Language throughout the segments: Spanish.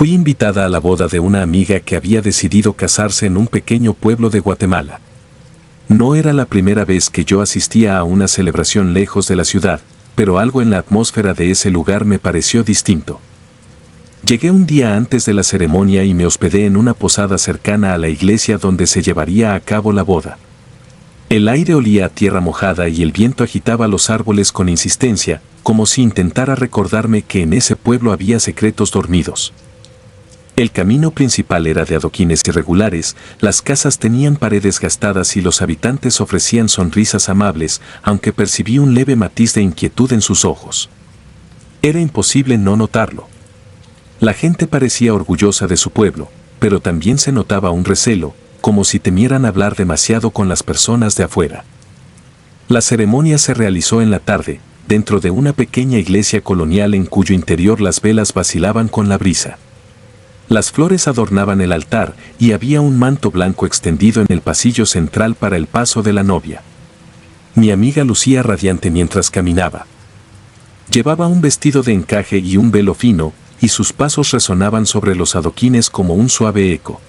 Fui invitada a la boda de una amiga que había decidido casarse en un pequeño pueblo de Guatemala. No era la primera vez que yo asistía a una celebración lejos de la ciudad, pero algo en la atmósfera de ese lugar me pareció distinto. Llegué un día antes de la ceremonia y me hospedé en una posada cercana a la iglesia donde se llevaría a cabo la boda. El aire olía a tierra mojada y el viento agitaba los árboles con insistencia, como si intentara recordarme que en ese pueblo había secretos dormidos. El camino principal era de adoquines irregulares, las casas tenían paredes gastadas y los habitantes ofrecían sonrisas amables, aunque percibí un leve matiz de inquietud en sus ojos. Era imposible no notarlo. La gente parecía orgullosa de su pueblo, pero también se notaba un recelo, como si temieran hablar demasiado con las personas de afuera. La ceremonia se realizó en la tarde, dentro de una pequeña iglesia colonial en cuyo interior las velas vacilaban con la brisa. Las flores adornaban el altar y había un manto blanco extendido en el pasillo central para el paso de la novia. Mi amiga lucía radiante mientras caminaba. Llevaba un vestido de encaje y un velo fino, y sus pasos resonaban sobre los adoquines como un suave eco.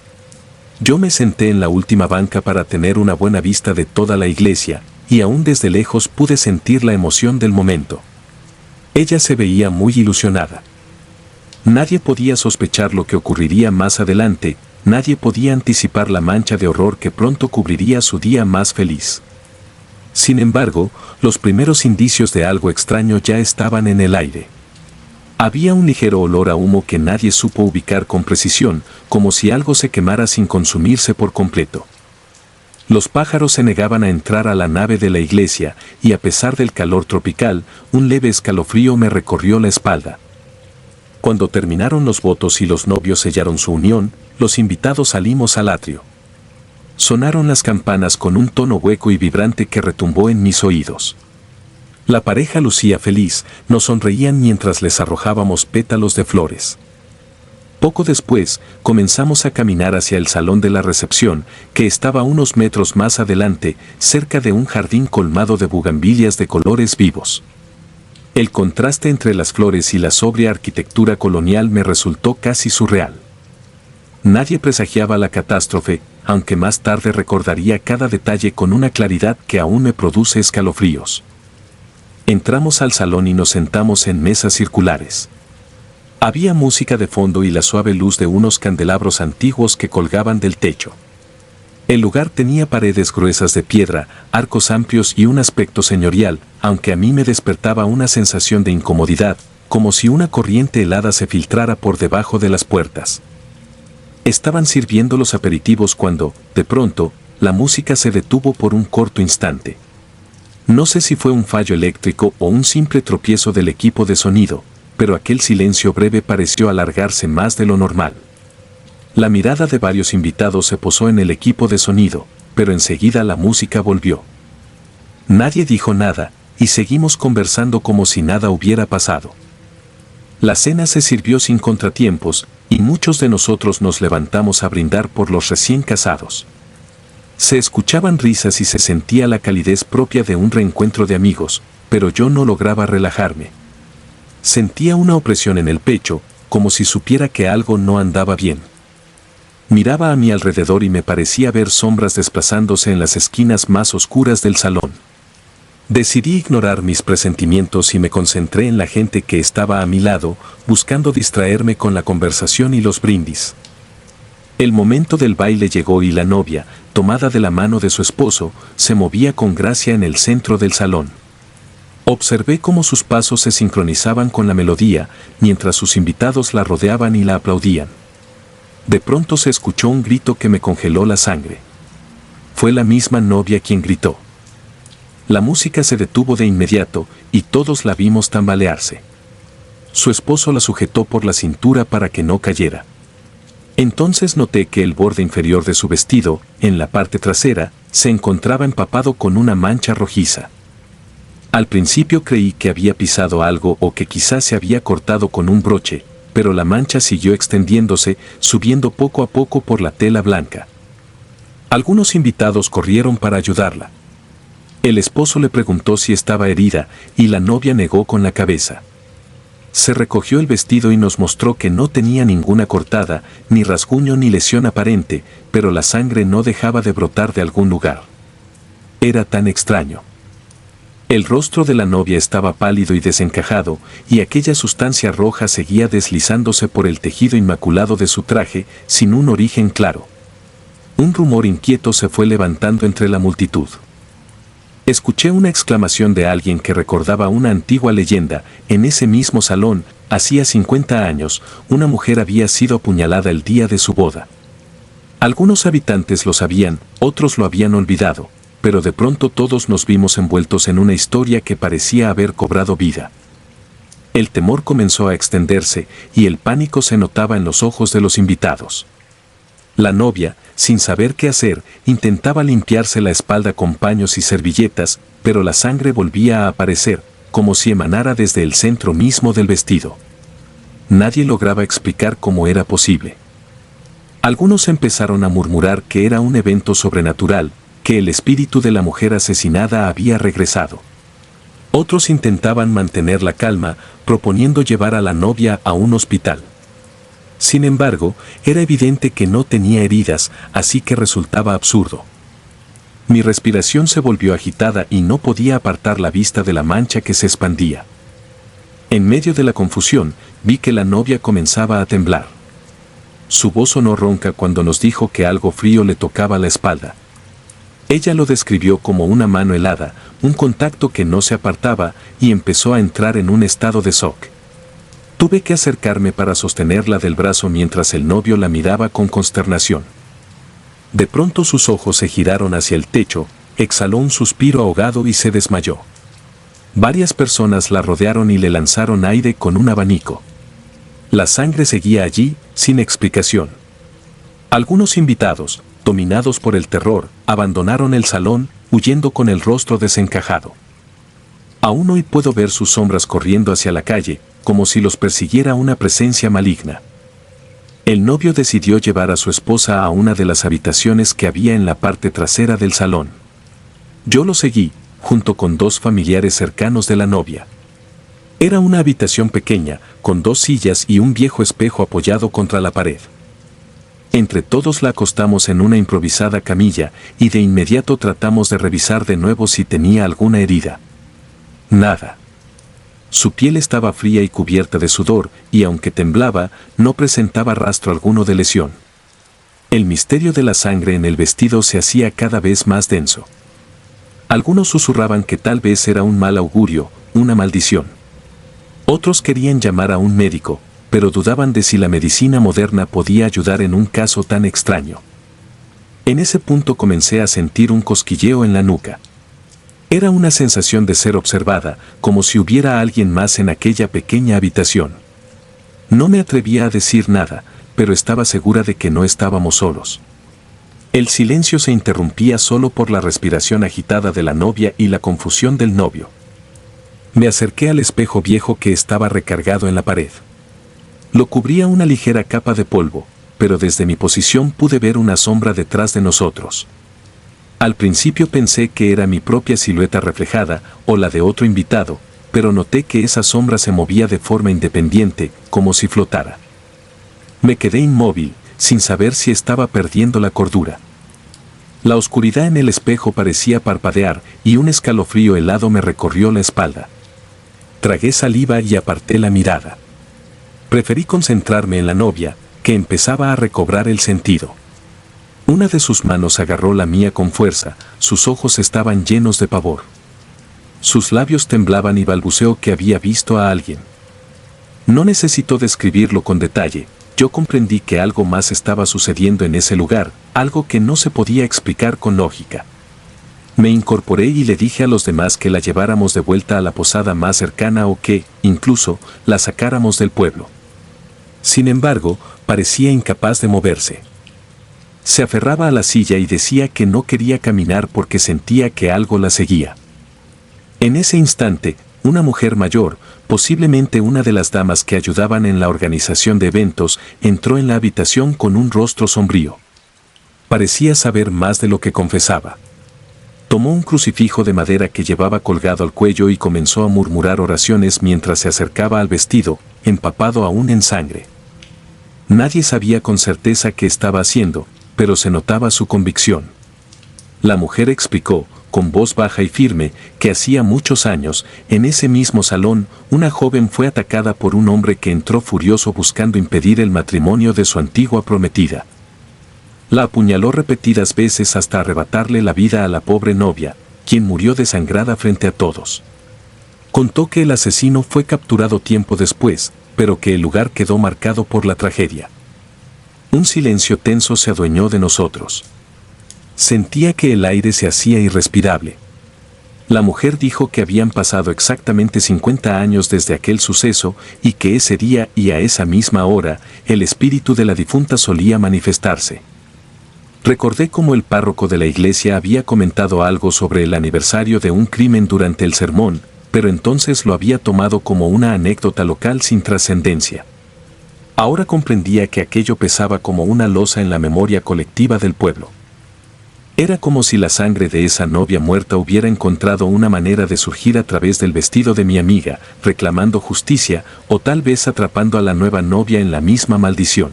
Yo me senté en la última banca para tener una buena vista de toda la iglesia, y aún desde lejos pude sentir la emoción del momento. Ella se veía muy ilusionada. Nadie podía sospechar lo que ocurriría más adelante, nadie podía anticipar la mancha de horror que pronto cubriría su día más feliz. Sin embargo, los primeros indicios de algo extraño ya estaban en el aire. Había un ligero olor a humo que nadie supo ubicar con precisión, como si algo se quemara sin consumirse por completo. Los pájaros se negaban a entrar a la nave de la iglesia, y a pesar del calor tropical, un leve escalofrío me recorrió la espalda. Cuando terminaron los votos y los novios sellaron su unión, los invitados salimos al atrio. Sonaron las campanas con un tono hueco y vibrante que retumbó en mis oídos. La pareja lucía feliz, nos sonreían mientras les arrojábamos pétalos de flores. Poco después, comenzamos a caminar hacia el salón de la recepción, que estaba unos metros más adelante, cerca de un jardín colmado de bugambilias de colores vivos. El contraste entre las flores y la sobria arquitectura colonial me resultó casi surreal. Nadie presagiaba la catástrofe, aunque más tarde recordaría cada detalle con una claridad que aún me produce escalofríos. Entramos al salón y nos sentamos en mesas circulares. Había música de fondo y la suave luz de unos candelabros antiguos que colgaban del techo. El lugar tenía paredes gruesas de piedra, arcos amplios y un aspecto señorial, aunque a mí me despertaba una sensación de incomodidad, como si una corriente helada se filtrara por debajo de las puertas. Estaban sirviendo los aperitivos cuando, de pronto, la música se detuvo por un corto instante. No sé si fue un fallo eléctrico o un simple tropiezo del equipo de sonido, pero aquel silencio breve pareció alargarse más de lo normal. La mirada de varios invitados se posó en el equipo de sonido, pero enseguida la música volvió. Nadie dijo nada, y seguimos conversando como si nada hubiera pasado. La cena se sirvió sin contratiempos, y muchos de nosotros nos levantamos a brindar por los recién casados. Se escuchaban risas y se sentía la calidez propia de un reencuentro de amigos, pero yo no lograba relajarme. Sentía una opresión en el pecho, como si supiera que algo no andaba bien. Miraba a mi alrededor y me parecía ver sombras desplazándose en las esquinas más oscuras del salón. Decidí ignorar mis presentimientos y me concentré en la gente que estaba a mi lado, buscando distraerme con la conversación y los brindis. El momento del baile llegó y la novia, tomada de la mano de su esposo, se movía con gracia en el centro del salón. Observé cómo sus pasos se sincronizaban con la melodía, mientras sus invitados la rodeaban y la aplaudían. De pronto se escuchó un grito que me congeló la sangre. Fue la misma novia quien gritó. La música se detuvo de inmediato y todos la vimos tambalearse. Su esposo la sujetó por la cintura para que no cayera. Entonces noté que el borde inferior de su vestido, en la parte trasera, se encontraba empapado con una mancha rojiza. Al principio creí que había pisado algo o que quizás se había cortado con un broche, pero la mancha siguió extendiéndose, subiendo poco a poco por la tela blanca. Algunos invitados corrieron para ayudarla. El esposo le preguntó si estaba herida, y la novia negó con la cabeza. Se recogió el vestido y nos mostró que no tenía ninguna cortada, ni rasguño ni lesión aparente, pero la sangre no dejaba de brotar de algún lugar. Era tan extraño. El rostro de la novia estaba pálido y desencajado, y aquella sustancia roja seguía deslizándose por el tejido inmaculado de su traje, sin un origen claro. Un rumor inquieto se fue levantando entre la multitud. Escuché una exclamación de alguien que recordaba una antigua leyenda. En ese mismo salón, hacía 50 años, una mujer había sido apuñalada el día de su boda. Algunos habitantes lo sabían, otros lo habían olvidado, pero de pronto todos nos vimos envueltos en una historia que parecía haber cobrado vida. El temor comenzó a extenderse y el pánico se notaba en los ojos de los invitados. La novia, sin saber qué hacer, intentaba limpiarse la espalda con paños y servilletas, pero la sangre volvía a aparecer, como si emanara desde el centro mismo del vestido. Nadie lograba explicar cómo era posible. Algunos empezaron a murmurar que era un evento sobrenatural, que el espíritu de la mujer asesinada había regresado. Otros intentaban mantener la calma, proponiendo llevar a la novia a un hospital. Sin embargo, era evidente que no tenía heridas, así que resultaba absurdo. Mi respiración se volvió agitada y no podía apartar la vista de la mancha que se expandía. En medio de la confusión, vi que la novia comenzaba a temblar. Su voz sonó ronca cuando nos dijo que algo frío le tocaba la espalda. Ella lo describió como una mano helada, un contacto que no se apartaba, y empezó a entrar en un estado de shock. Tuve que acercarme para sostenerla del brazo mientras el novio la miraba con consternación. De pronto sus ojos se giraron hacia el techo, exhaló un suspiro ahogado y se desmayó. Varias personas la rodearon y le lanzaron aire con un abanico. La sangre seguía allí, sin explicación. Algunos invitados, dominados por el terror, abandonaron el salón, huyendo con el rostro desencajado. Aún hoy puedo ver sus sombras corriendo hacia la calle, como si los persiguiera una presencia maligna. El novio decidió llevar a su esposa a una de las habitaciones que había en la parte trasera del salón. Yo lo seguí, junto con dos familiares cercanos de la novia. Era una habitación pequeña, con 2 sillas y un viejo espejo apoyado contra la pared. Entre todos la acostamos en una improvisada camilla y de inmediato tratamos de revisar de nuevo si tenía alguna herida. Nada. Su piel estaba fría y cubierta de sudor, y aunque temblaba, no presentaba rastro alguno de lesión. El misterio de la sangre en el vestido se hacía cada vez más denso. Algunos susurraban que tal vez era un mal augurio, una maldición. Otros querían llamar a un médico, pero dudaban de si la medicina moderna podía ayudar en un caso tan extraño. En ese punto comencé a sentir un cosquilleo en la nuca. Era una sensación de ser observada, como si hubiera alguien más en aquella pequeña habitación. No me atrevía a decir nada, pero estaba segura de que no estábamos solos. El silencio se interrumpía solo por la respiración agitada de la novia y la confusión del novio. Me acerqué al espejo viejo que estaba recargado en la pared. Lo cubría una ligera capa de polvo, pero desde mi posición pude ver una sombra detrás de nosotros. Al principio pensé que era mi propia silueta reflejada o la de otro invitado, pero noté que esa sombra se movía de forma independiente, como si flotara. Me quedé inmóvil, sin saber si estaba perdiendo la cordura. La oscuridad en el espejo parecía parpadear y un escalofrío helado me recorrió la espalda. Tragué saliva y aparté la mirada. Preferí concentrarme en la novia, que empezaba a recobrar el sentido. Una de sus manos agarró la mía con fuerza, sus ojos estaban llenos de pavor. Sus labios temblaban y balbuceó que había visto a alguien. No necesito describirlo con detalle, yo comprendí que algo más estaba sucediendo en ese lugar, algo que no se podía explicar con lógica. Me incorporé y le dije a los demás que la lleváramos de vuelta a la posada más cercana o que, incluso, la sacáramos del pueblo. Sin embargo, parecía incapaz de moverse. Se aferraba a la silla y decía que no quería caminar porque sentía que algo la seguía. En ese instante, una mujer mayor, posiblemente una de las damas que ayudaban en la organización de eventos, entró en la habitación con un rostro sombrío. Parecía saber más de lo que confesaba. Tomó un crucifijo de madera que llevaba colgado al cuello y comenzó a murmurar oraciones mientras se acercaba al vestido, empapado aún en sangre. Nadie sabía con certeza qué estaba haciendo, pero se notaba su convicción. La mujer explicó, con voz baja y firme, que hacía muchos años, en ese mismo salón, una joven fue atacada por un hombre que entró furioso buscando impedir el matrimonio de su antigua prometida. La apuñaló repetidas veces hasta arrebatarle la vida a la pobre novia, quien murió desangrada frente a todos. Contó que el asesino fue capturado tiempo después, pero que el lugar quedó marcado por la tragedia. Un silencio tenso se adueñó de nosotros. Sentía que el aire se hacía irrespirable. La mujer dijo que habían pasado exactamente 50 años desde aquel suceso y que ese día y a esa misma hora, el espíritu de la difunta solía manifestarse. Recordé cómo el párroco de la iglesia había comentado algo sobre el aniversario de un crimen durante el sermón, pero entonces lo había tomado como una anécdota local sin trascendencia. Ahora comprendía que aquello pesaba como una losa en la memoria colectiva del pueblo. Era como si la sangre de esa novia muerta hubiera encontrado una manera de surgir a través del vestido de mi amiga, reclamando justicia, o tal vez atrapando a la nueva novia en la misma maldición.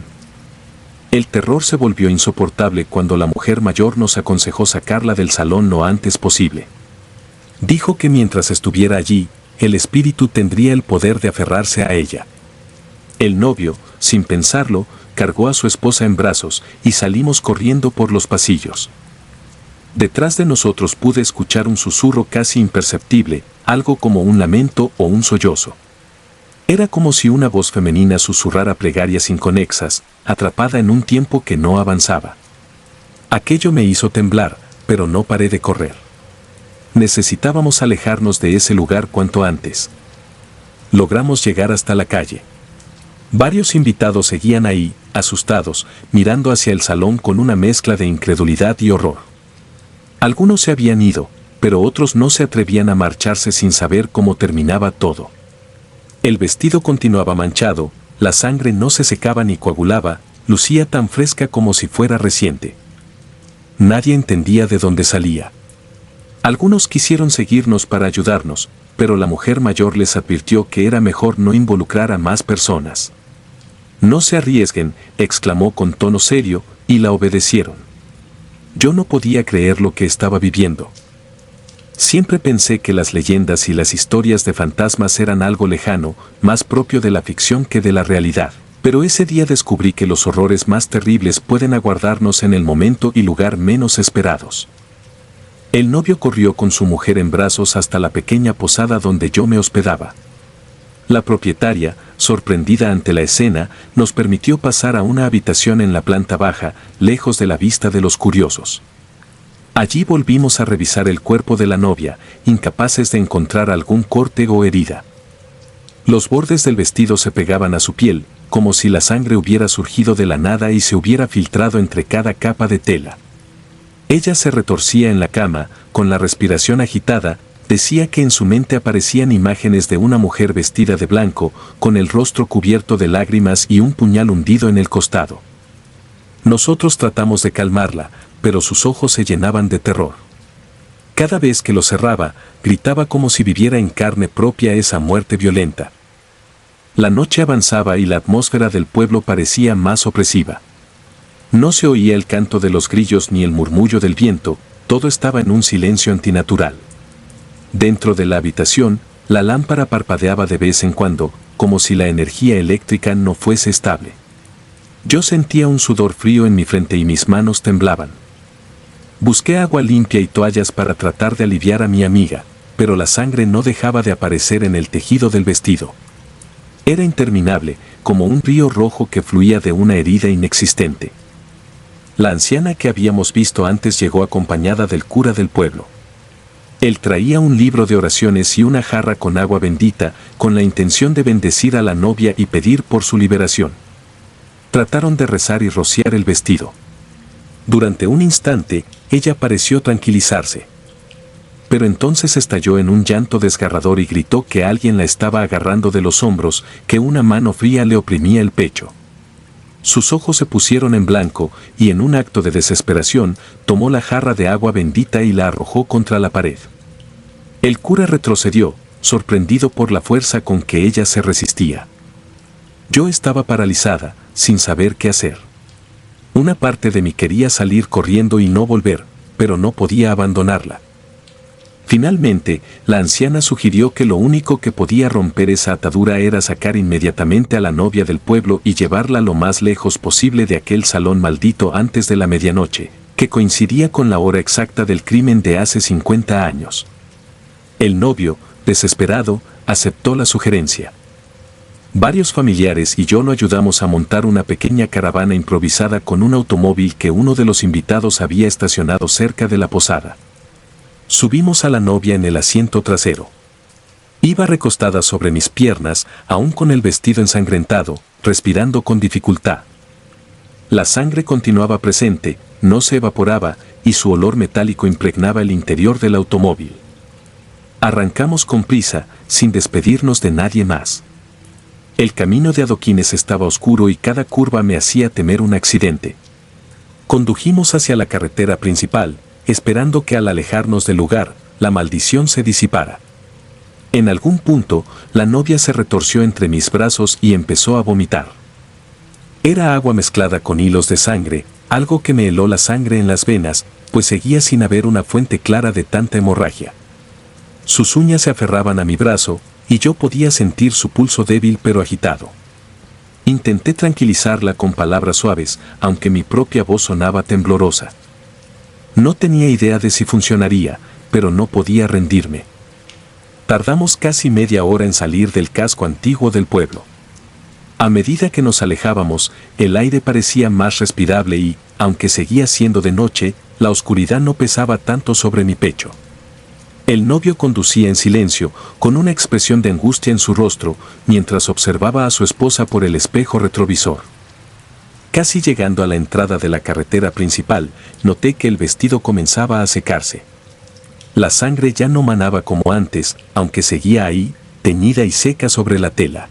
El terror se volvió insoportable cuando la mujer mayor nos aconsejó sacarla del salón lo antes posible. Dijo que mientras estuviera allí, el espíritu tendría el poder de aferrarse a ella. El novio, sin pensarlo, cargó a su esposa en brazos y salimos corriendo por los pasillos. Detrás de nosotros pude escuchar un susurro casi imperceptible, algo como un lamento o un sollozo. Era como si una voz femenina susurrara plegarias inconexas, atrapada en un tiempo que no avanzaba. Aquello me hizo temblar, pero no paré de correr. Necesitábamos alejarnos de ese lugar cuanto antes. Logramos llegar hasta la calle. Varios invitados seguían ahí, asustados, mirando hacia el salón con una mezcla de incredulidad y horror. Algunos se habían ido, pero otros no se atrevían a marcharse sin saber cómo terminaba todo. El vestido continuaba manchado, la sangre no se secaba ni coagulaba, lucía tan fresca como si fuera reciente. Nadie entendía de dónde salía. Algunos quisieron seguirnos para ayudarnos, pero la mujer mayor les advirtió que era mejor no involucrar a más personas. «No se arriesguen», exclamó con tono serio, y la obedecieron. Yo no podía creer lo que estaba viviendo. Siempre pensé que las leyendas y las historias de fantasmas eran algo lejano, más propio de la ficción que de la realidad. Pero ese día descubrí que los horrores más terribles pueden aguardarnos en el momento y lugar menos esperados. El novio corrió con su mujer en brazos hasta la pequeña posada donde yo me hospedaba. La propietaria, sorprendida ante la escena, nos permitió pasar a una habitación en la planta baja, lejos de la vista de los curiosos. Allí volvimos a revisar el cuerpo de la novia, incapaces de encontrar algún corte o herida. Los bordes del vestido se pegaban a su piel, como si la sangre hubiera surgido de la nada y se hubiera filtrado entre cada capa de tela. Ella se retorcía en la cama, con la respiración agitada. Decía que en su mente aparecían imágenes de una mujer vestida de blanco, con el rostro cubierto de lágrimas y un puñal hundido en el costado. Nosotros tratamos de calmarla, pero sus ojos se llenaban de terror. Cada vez que los cerraba, gritaba como si viviera en carne propia esa muerte violenta. La noche avanzaba y la atmósfera del pueblo parecía más opresiva. No se oía el canto de los grillos ni el murmullo del viento, todo estaba en un silencio antinatural. Dentro de la habitación, la lámpara parpadeaba de vez en cuando, como si la energía eléctrica no fuese estable. Yo sentía un sudor frío en mi frente y mis manos temblaban. Busqué agua limpia y toallas para tratar de aliviar a mi amiga, pero la sangre no dejaba de aparecer en el tejido del vestido. Era interminable, como un río rojo que fluía de una herida inexistente. La anciana que habíamos visto antes llegó acompañada del cura del pueblo. Él traía un libro de oraciones y una jarra con agua bendita, con la intención de bendecir a la novia y pedir por su liberación. Trataron de rezar y rociar el vestido. Durante un instante, ella pareció tranquilizarse. Pero entonces estalló en un llanto desgarrador y gritó que alguien la estaba agarrando de los hombros, que una mano fría le oprimía el pecho. Sus ojos se pusieron en blanco y en un acto de desesperación tomó la jarra de agua bendita y la arrojó contra la pared. El cura retrocedió, sorprendido por la fuerza con que ella se resistía. Yo estaba paralizada, sin saber qué hacer. Una parte de mí quería salir corriendo y no volver, pero no podía abandonarla. Finalmente, la anciana sugirió que lo único que podía romper esa atadura era sacar inmediatamente a la novia del pueblo y llevarla lo más lejos posible de aquel salón maldito antes de la medianoche, que coincidía con la hora exacta del crimen de hace 50 años. El novio, desesperado, aceptó la sugerencia. Varios familiares y yo lo ayudamos a montar una pequeña caravana improvisada con un automóvil que uno de los invitados había estacionado cerca de la posada. Subimos a la novia en el asiento trasero. Iba recostada sobre mis piernas, aún con el vestido ensangrentado, respirando con dificultad. La sangre continuaba presente, no se evaporaba, y su olor metálico impregnaba el interior del automóvil. Arrancamos con prisa, sin despedirnos de nadie más. El camino de adoquines estaba oscuro y cada curva me hacía temer un accidente. Condujimos hacia la carretera principal, esperando que al alejarnos del lugar, la maldición se disipara. En algún punto, la novia se retorció entre mis brazos y empezó a vomitar. Era agua mezclada con hilos de sangre, algo que me heló la sangre en las venas, pues seguía sin haber una fuente clara de tanta hemorragia. Sus uñas se aferraban a mi brazo, y yo podía sentir su pulso débil pero agitado. Intenté tranquilizarla con palabras suaves, aunque mi propia voz sonaba temblorosa. No tenía idea de si funcionaría, pero no podía rendirme. Tardamos casi media hora en salir del casco antiguo del pueblo. A medida que nos alejábamos, el aire parecía más respirable y, aunque seguía siendo de noche, la oscuridad no pesaba tanto sobre mi pecho. El novio conducía en silencio, con una expresión de angustia en su rostro, mientras observaba a su esposa por el espejo retrovisor. Casi llegando a la entrada de la carretera principal, noté que el vestido comenzaba a secarse. La sangre ya no manaba como antes, aunque seguía ahí, teñida y seca sobre la tela.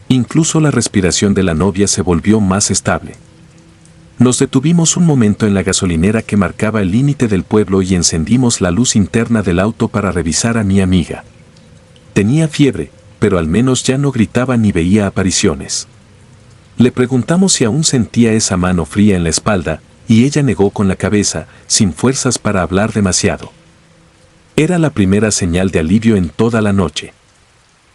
Incluso la respiración de la novia se volvió más estable. Nos detuvimos un momento en la gasolinera que marcaba el límite del pueblo y encendimos la luz interna del auto para revisar a mi amiga. Tenía fiebre, pero al menos ya no gritaba ni veía apariciones. Le preguntamos si aún sentía esa mano fría en la espalda, y ella negó con la cabeza, sin fuerzas para hablar demasiado. Era la primera señal de alivio en toda la noche.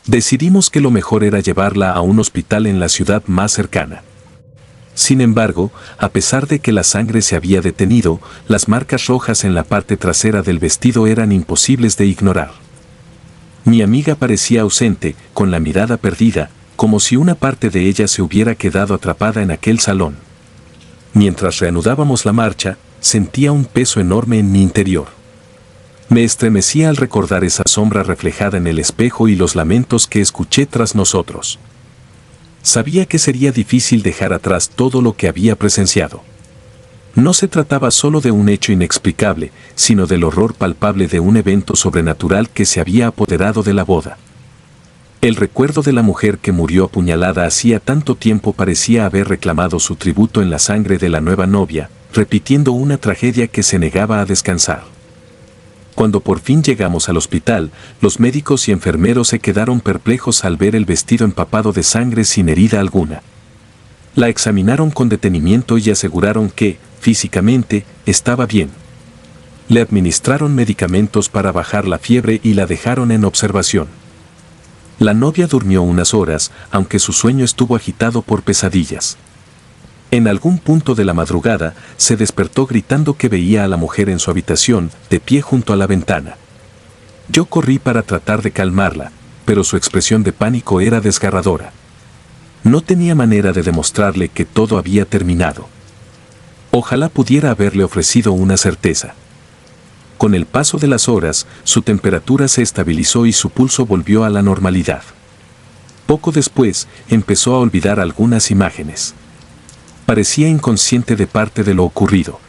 Decidimos que lo mejor era llevarla a un hospital en la ciudad más cercana. Sin embargo, a pesar de que la sangre se había detenido, las marcas rojas en la parte trasera del vestido eran imposibles de ignorar. Mi amiga parecía ausente, con la mirada perdida, como si una parte de ella se hubiera quedado atrapada en aquel salón. Mientras reanudábamos la marcha, sentía un peso enorme en mi interior. Me estremecía al recordar esa sombra reflejada en el espejo y los lamentos que escuché tras nosotros. Sabía que sería difícil dejar atrás todo lo que había presenciado. No se trataba solo de un hecho inexplicable, sino del horror palpable de un evento sobrenatural que se había apoderado de la boda. El recuerdo de la mujer que murió apuñalada hacía tanto tiempo parecía haber reclamado su tributo en la sangre de la nueva novia, repitiendo una tragedia que se negaba a descansar. Cuando por fin llegamos al hospital, los médicos y enfermeros se quedaron perplejos al ver el vestido empapado de sangre sin herida alguna. La examinaron con detenimiento y aseguraron que, físicamente, estaba bien. Le administraron medicamentos para bajar la fiebre y la dejaron en observación. La novia durmió unas horas, aunque su sueño estuvo agitado por pesadillas. En algún punto de la madrugada, se despertó gritando que veía a la mujer en su habitación, de pie junto a la ventana. Yo corrí para tratar de calmarla, pero su expresión de pánico era desgarradora. No tenía manera de demostrarle que todo había terminado. Ojalá pudiera haberle ofrecido una certeza. Con el paso de las horas, su temperatura se estabilizó y su pulso volvió a la normalidad. Poco después, empezó a olvidar algunas imágenes. Parecía inconsciente de parte de lo ocurrido.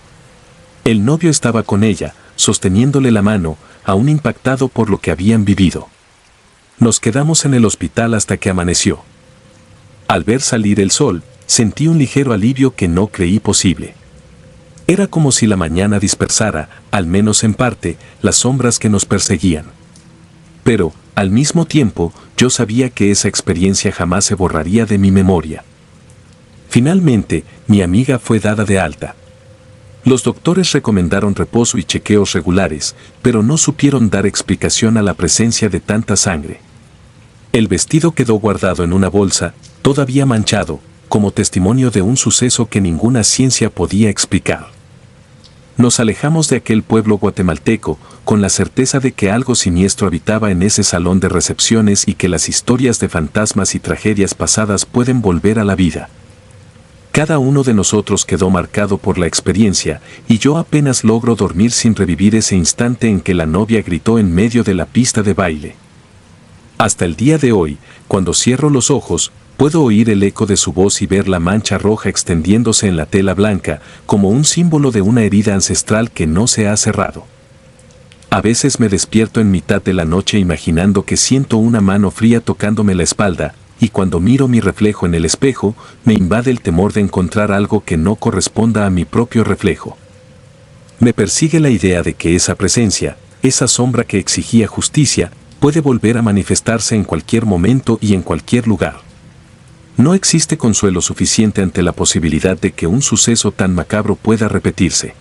El novio estaba con ella, sosteniéndole la mano, aún impactado por lo que habían vivido. Nos quedamos en el hospital hasta que amaneció. Al ver salir el sol, sentí un ligero alivio que no creí posible. Era como si la mañana dispersara, al menos en parte, las sombras que nos perseguían. Pero, al mismo tiempo, yo sabía que esa experiencia jamás se borraría de mi memoria. Finalmente, mi amiga fue dada de alta. Los doctores recomendaron reposo y chequeos regulares, pero no supieron dar explicación a la presencia de tanta sangre. El vestido quedó guardado en una bolsa, todavía manchado, como testimonio de un suceso que ninguna ciencia podía explicar. Nos alejamos de aquel pueblo guatemalteco, con la certeza de que algo siniestro habitaba en ese salón de recepciones y que las historias de fantasmas y tragedias pasadas pueden volver a la vida. Cada uno de nosotros quedó marcado por la experiencia, y yo apenas logro dormir sin revivir ese instante en que la novia gritó en medio de la pista de baile. Hasta el día de hoy, cuando cierro los ojos, puedo oír el eco de su voz y ver la mancha roja extendiéndose en la tela blanca, como un símbolo de una herida ancestral que no se ha cerrado. A veces me despierto en mitad de la noche imaginando que siento una mano fría tocándome la espalda, y cuando miro mi reflejo en el espejo, me invade el temor de encontrar algo que no corresponda a mi propio reflejo. Me persigue la idea de que esa presencia, esa sombra que exigía justicia, puede volver a manifestarse en cualquier momento y en cualquier lugar. No existe consuelo suficiente ante la posibilidad de que un suceso tan macabro pueda repetirse.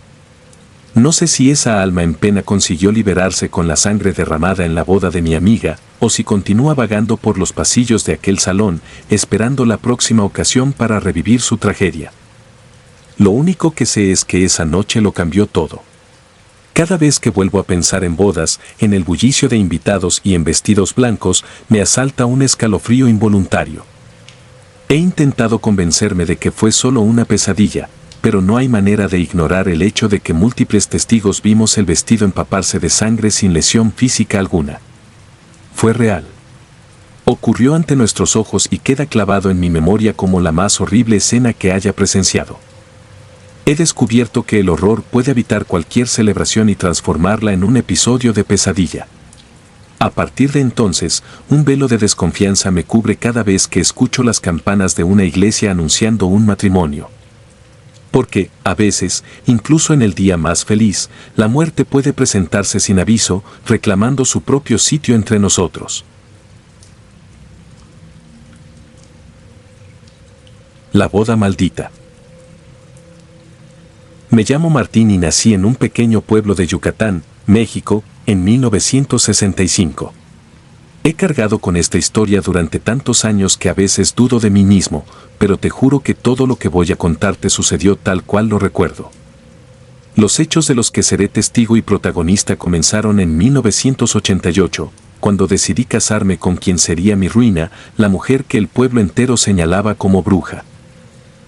No sé si esa alma en pena consiguió liberarse con la sangre derramada en la boda de mi amiga, o si continúa vagando por los pasillos de aquel salón, esperando la próxima ocasión para revivir su tragedia. Lo único que sé es que esa noche lo cambió todo. Cada vez que vuelvo a pensar en bodas, en el bullicio de invitados y en vestidos blancos, me asalta un escalofrío involuntario. He intentado convencerme de que fue solo una pesadilla, pero no hay manera de ignorar el hecho de que múltiples testigos vimos el vestido empaparse de sangre sin lesión física alguna. Fue real. Ocurrió ante nuestros ojos y queda clavado en mi memoria como la más horrible escena que haya presenciado. He descubierto que el horror puede habitar cualquier celebración y transformarla en un episodio de pesadilla. A partir de entonces, un velo de desconfianza me cubre cada vez que escucho las campanas de una iglesia anunciando un matrimonio. Porque, a veces, incluso en el día más feliz, la muerte puede presentarse sin aviso, reclamando su propio sitio entre nosotros. La boda maldita. Me llamo Martín y nací en un pequeño pueblo de Yucatán, México, en 1965. He cargado con esta historia durante tantos años que a veces dudo de mí mismo, pero te juro que todo lo que voy a contarte sucedió tal cual lo recuerdo. Los hechos de los que seré testigo y protagonista comenzaron en 1988, cuando decidí casarme con quien sería mi ruina, la mujer que el pueblo entero señalaba como bruja.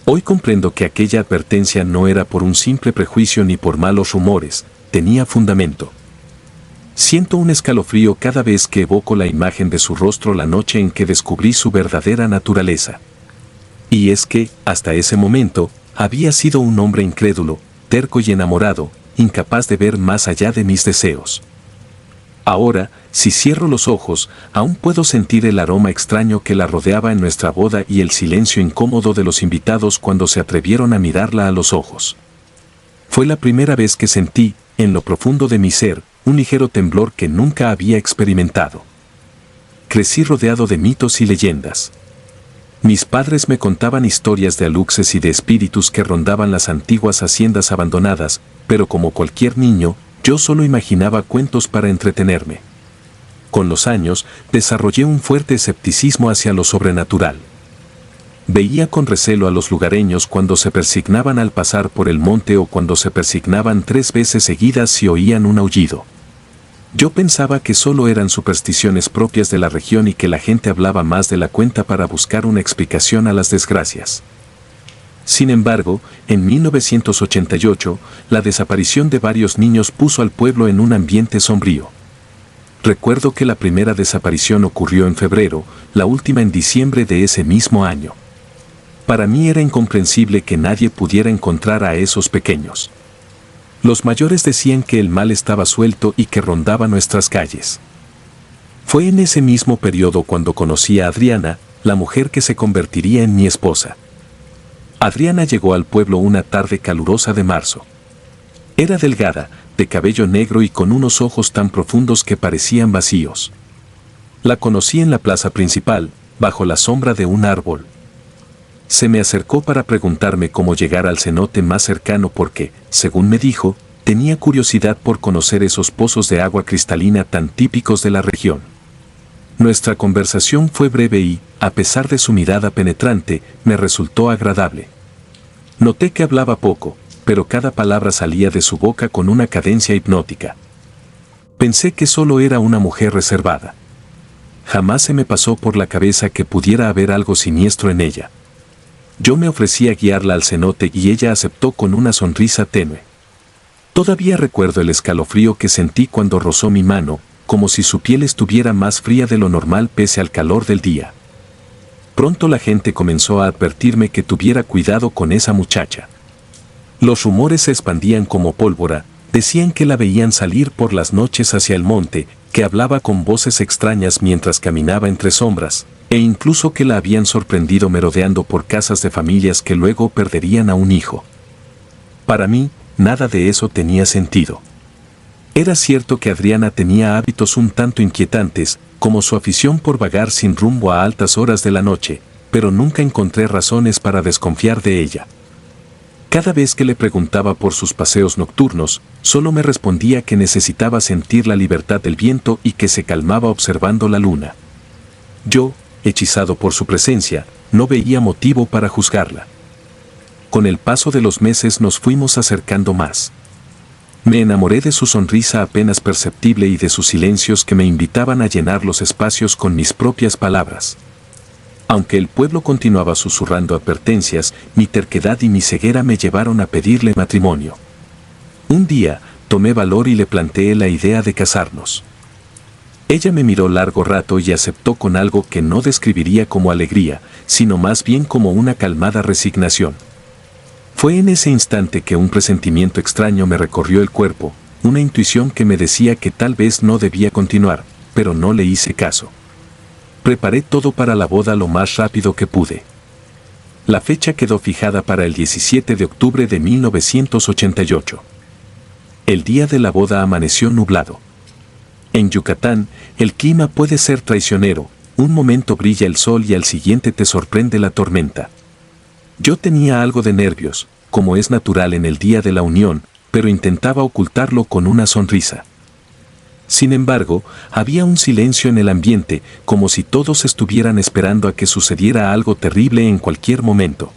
Hoy comprendo que aquella advertencia no era por un simple prejuicio ni por malos rumores, tenía fundamento. Siento un escalofrío cada vez que evoco la imagen de su rostro la noche en que descubrí su verdadera naturaleza. Y es que, hasta ese momento, había sido un hombre incrédulo, terco y enamorado, incapaz de ver más allá de mis deseos. Ahora, si cierro los ojos, aún puedo sentir el aroma extraño que la rodeaba en nuestra boda y el silencio incómodo de los invitados cuando se atrevieron a mirarla a los ojos. Fue la primera vez que sentí, en lo profundo de mi ser, un ligero temblor que nunca había experimentado. Crecí rodeado de mitos y leyendas. Mis padres me contaban historias de aluxes y de espíritus que rondaban las antiguas haciendas abandonadas, pero como cualquier niño, yo solo imaginaba cuentos para entretenerme. Con los años, desarrollé un fuerte escepticismo hacia lo sobrenatural. Veía con recelo a los lugareños cuando se persignaban al pasar por el monte o cuando se persignaban 3 veces seguidas si oían un aullido. Yo pensaba que solo eran supersticiones propias de la región y que la gente hablaba más de la cuenta para buscar una explicación a las desgracias. Sin embargo, en 1988, la desaparición de varios niños puso al pueblo en un ambiente sombrío. Recuerdo que la primera desaparición ocurrió en febrero, la última en diciembre de ese mismo año. Para mí era incomprensible que nadie pudiera encontrar a esos pequeños. Los mayores decían que el mal estaba suelto y que rondaba nuestras calles. Fue en ese mismo periodo cuando conocí a Adriana, la mujer que se convertiría en mi esposa. Adriana llegó al pueblo una tarde calurosa de marzo. Era delgada, de cabello negro y con unos ojos tan profundos que parecían vacíos. La conocí en la plaza principal, bajo la sombra de un árbol. Se me acercó para preguntarme cómo llegar al cenote más cercano porque, según me dijo, tenía curiosidad por conocer esos pozos de agua cristalina tan típicos de la región. Nuestra conversación fue breve y, a pesar de su mirada penetrante, me resultó agradable. Noté que hablaba poco, pero cada palabra salía de su boca con una cadencia hipnótica. Pensé que solo era una mujer reservada. Jamás se me pasó por la cabeza que pudiera haber algo siniestro en ella. Yo me ofrecí a guiarla al cenote y ella aceptó con una sonrisa tenue. Todavía recuerdo el escalofrío que sentí cuando rozó mi mano, como si su piel estuviera más fría de lo normal pese al calor del día. Pronto la gente comenzó a advertirme que tuviera cuidado con esa muchacha. Los rumores se expandían como pólvora, decían que la veían salir por las noches hacia el monte, que hablaba con voces extrañas mientras caminaba entre sombras, e incluso que la habían sorprendido merodeando por casas de familias que luego perderían a un hijo. Para mí, nada de eso tenía sentido. Era cierto que Adriana tenía hábitos un tanto inquietantes, como su afición por vagar sin rumbo a altas horas de la noche, pero nunca encontré razones para desconfiar de ella. Cada vez que le preguntaba por sus paseos nocturnos, solo me respondía que necesitaba sentir la libertad del viento y que se calmaba observando la luna. Yo, hechizado por su presencia, no veía motivo para juzgarla. Con el paso de los meses nos fuimos acercando más. Me enamoré de su sonrisa apenas perceptible y de sus silencios que me invitaban a llenar los espacios con mis propias palabras. Aunque el pueblo continuaba susurrando advertencias, mi terquedad y mi ceguera me llevaron a pedirle matrimonio. Un día, tomé valor y le planteé la idea de casarnos. Ella me miró largo rato y aceptó con algo que no describiría como alegría, sino más bien como una calmada resignación. Fue en ese instante que un presentimiento extraño me recorrió el cuerpo, una intuición que me decía que tal vez no debía continuar, pero no le hice caso. Preparé todo para la boda lo más rápido que pude. La fecha quedó fijada para el 17 de octubre de 1988. El día de la boda amaneció nublado. En Yucatán, el clima puede ser traicionero, un momento brilla el sol y al siguiente te sorprende la tormenta. Yo tenía algo de nervios, como es natural en el día de la unión, pero intentaba ocultarlo con una sonrisa. Sin embargo, había un silencio en el ambiente, como si todos estuvieran esperando a que sucediera algo terrible en cualquier momento.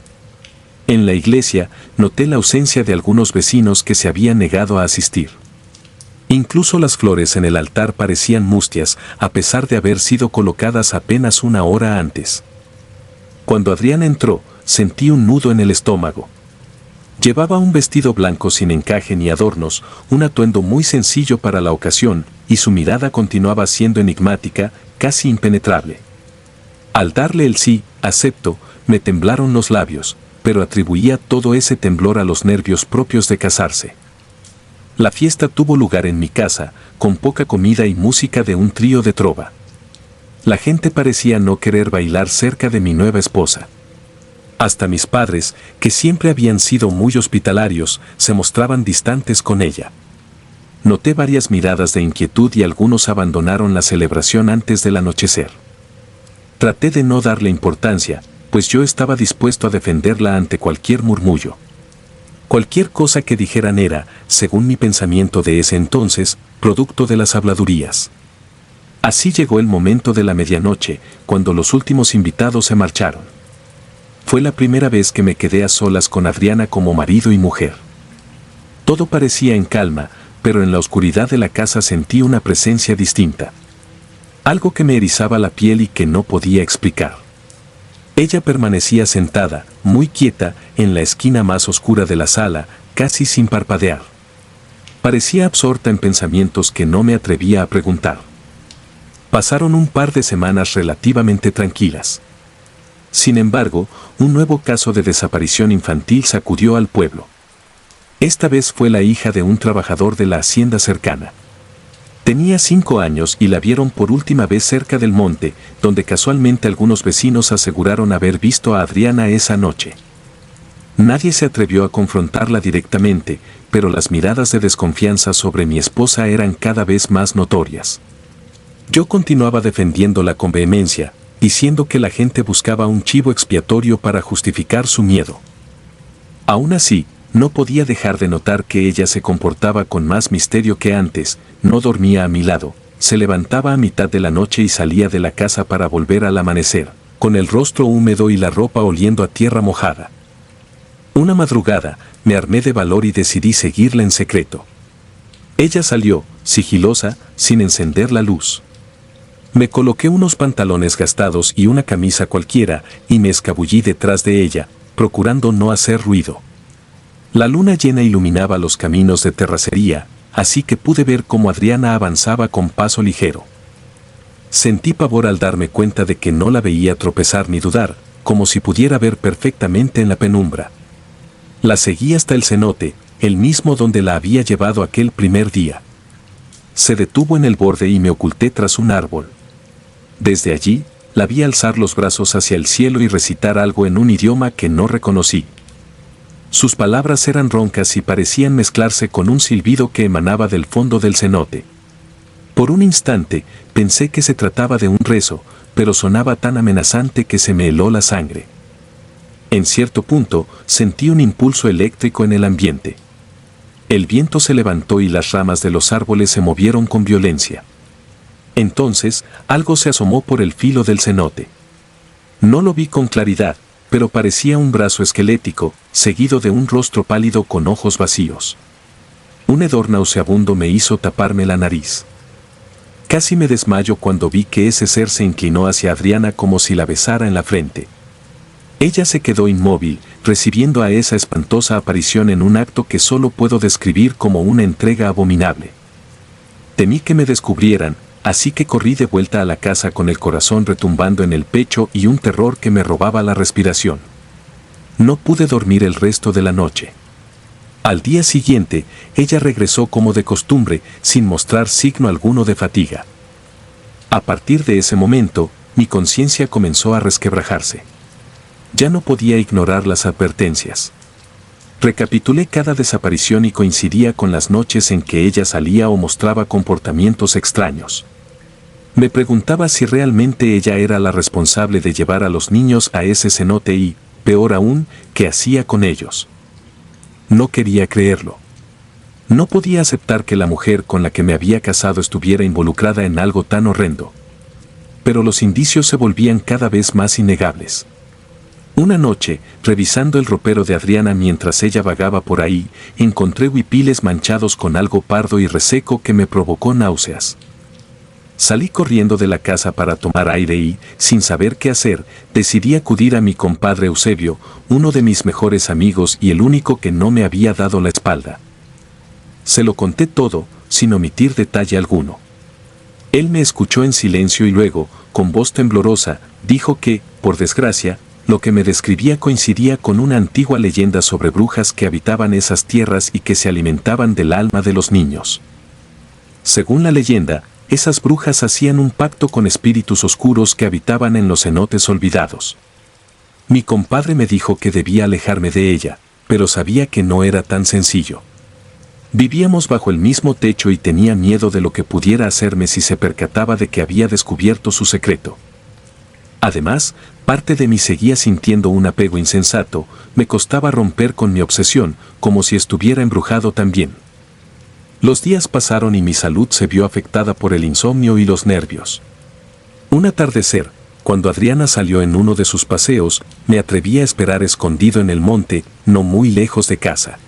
En la iglesia, noté la ausencia de algunos vecinos que se habían negado a asistir. Incluso las flores en el altar parecían mustias, a pesar de haber sido colocadas apenas una hora antes. Cuando Adriana entró, sentí un nudo en el estómago. Llevaba un vestido blanco sin encaje ni adornos, un atuendo muy sencillo para la ocasión, y su mirada continuaba siendo enigmática, casi impenetrable. Al darle el sí, acepto, me temblaron los labios, pero atribuía todo ese temblor a los nervios propios de casarse. La fiesta tuvo lugar en mi casa, con poca comida y música de un trío de trova. La gente parecía no querer bailar cerca de mi nueva esposa. Hasta mis padres, que siempre habían sido muy hospitalarios, se mostraban distantes con ella. Noté varias miradas de inquietud y algunos abandonaron la celebración antes del anochecer. Traté de no darle importancia, pues yo estaba dispuesto a defenderla ante cualquier murmullo. Cualquier cosa que dijeran era, según mi pensamiento de ese entonces, producto de las habladurías. Así llegó el momento de la medianoche, cuando los últimos invitados se marcharon. Fue la primera vez que me quedé a solas con Adriana como marido y mujer. Todo parecía en calma, pero en la oscuridad de la casa sentí una presencia distinta. Algo que me erizaba la piel y que no podía explicar. Ella permanecía sentada, muy quieta, en la esquina más oscura de la sala, casi sin parpadear. Parecía absorta en pensamientos que no me atrevía a preguntar. Pasaron un par de semanas relativamente tranquilas. Sin embargo, un nuevo caso de desaparición infantil sacudió al pueblo. Esta vez fue la hija de un trabajador de la hacienda cercana. Tenía 5 años y la vieron por última vez cerca del monte, donde casualmente algunos vecinos aseguraron haber visto a Adriana esa noche. Nadie se atrevió a confrontarla directamente, pero las miradas de desconfianza sobre mi esposa eran cada vez más notorias. Yo continuaba defendiéndola con vehemencia, diciendo que la gente buscaba un chivo expiatorio para justificar su miedo. Aún así, no podía dejar de notar que ella se comportaba con más misterio que antes, no dormía a mi lado, se levantaba a mitad de la noche y salía de la casa para volver al amanecer, con el rostro húmedo y la ropa oliendo a tierra mojada. Una madrugada, me armé de valor y decidí seguirla en secreto. Ella salió, sigilosa, sin encender la luz. Me coloqué unos pantalones gastados y una camisa cualquiera y me escabullí detrás de ella, procurando no hacer ruido. La luna llena iluminaba los caminos de terracería, así que pude ver cómo Adriana avanzaba con paso ligero. Sentí pavor al darme cuenta de que no la veía tropezar ni dudar, como si pudiera ver perfectamente en la penumbra. La seguí hasta el cenote, el mismo donde la había llevado aquel primer día. Se detuvo en el borde y me oculté tras un árbol. Desde allí, la vi alzar los brazos hacia el cielo y recitar algo en un idioma que no reconocí. Sus palabras eran roncas y parecían mezclarse con un silbido que emanaba del fondo del cenote. Por un instante, pensé que se trataba de un rezo, pero sonaba tan amenazante que se me heló la sangre. En cierto punto, sentí un impulso eléctrico en el ambiente. El viento se levantó y las ramas de los árboles se movieron con violencia. Entonces, algo se asomó por el filo del cenote. No lo vi con claridad, pero parecía un brazo esquelético, seguido de un rostro pálido con ojos vacíos. Un hedor nauseabundo me hizo taparme la nariz. Casi me desmayo cuando vi que ese ser se inclinó hacia Adriana como si la besara en la frente. Ella se quedó inmóvil, recibiendo a esa espantosa aparición en un acto que solo puedo describir como una entrega abominable. Temí que me descubrieran, así que corrí de vuelta a la casa con el corazón retumbando en el pecho y un terror que me robaba la respiración. No pude dormir el resto de la noche. Al día siguiente, ella regresó como de costumbre, sin mostrar signo alguno de fatiga. A partir de ese momento, mi conciencia comenzó a resquebrajarse. Ya no podía ignorar las advertencias. Recapitulé cada desaparición y coincidía con las noches en que ella salía o mostraba comportamientos extraños. Me preguntaba si realmente ella era la responsable de llevar a los niños a ese cenote y, peor aún, ¿qué hacía con ellos? No quería creerlo. No podía aceptar que la mujer con la que me había casado estuviera involucrada en algo tan horrendo. Pero los indicios se volvían cada vez más innegables. Una noche, revisando el ropero de Adriana mientras ella vagaba por ahí, encontré huipiles manchados con algo pardo y reseco que me provocó náuseas. Salí corriendo de la casa para tomar aire y, sin saber qué hacer, decidí acudir a mi compadre Eusebio, uno de mis mejores amigos y el único que no me había dado la espalda. Se lo conté todo, sin omitir detalle alguno. Él me escuchó en silencio y luego, con voz temblorosa, dijo que, por desgracia, lo que me describía coincidía con una antigua leyenda sobre brujas que habitaban esas tierras y que se alimentaban del alma de los niños. Según la leyenda, esas brujas hacían un pacto con espíritus oscuros que habitaban en los cenotes olvidados. Mi compadre me dijo que debía alejarme de ella, pero sabía que no era tan sencillo. Vivíamos bajo el mismo techo y tenía miedo de lo que pudiera hacerme si se percataba de que había descubierto su secreto. Además, parte de mí seguía sintiendo un apego insensato, me costaba romper con mi obsesión, como si estuviera embrujado también. Los días pasaron y mi salud se vio afectada por el insomnio y los nervios. Un atardecer, cuando Adriana salió en uno de sus paseos, me atreví a esperar escondido en el monte, no muy lejos de casa.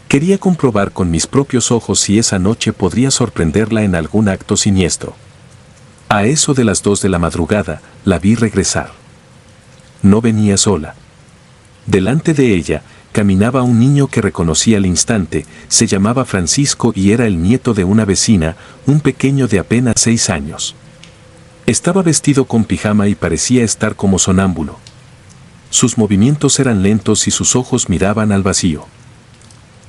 Quería comprobar con mis propios ojos si esa noche podría sorprenderla en algún acto siniestro. A eso de las 2 de la madrugada, la vi regresar. No venía sola. Delante de ella, caminaba un niño que reconocí al instante, se llamaba Francisco y era el nieto de una vecina, un pequeño de apenas 6 años. Estaba vestido con pijama y parecía estar como sonámbulo. Sus movimientos eran lentos y sus ojos miraban al vacío.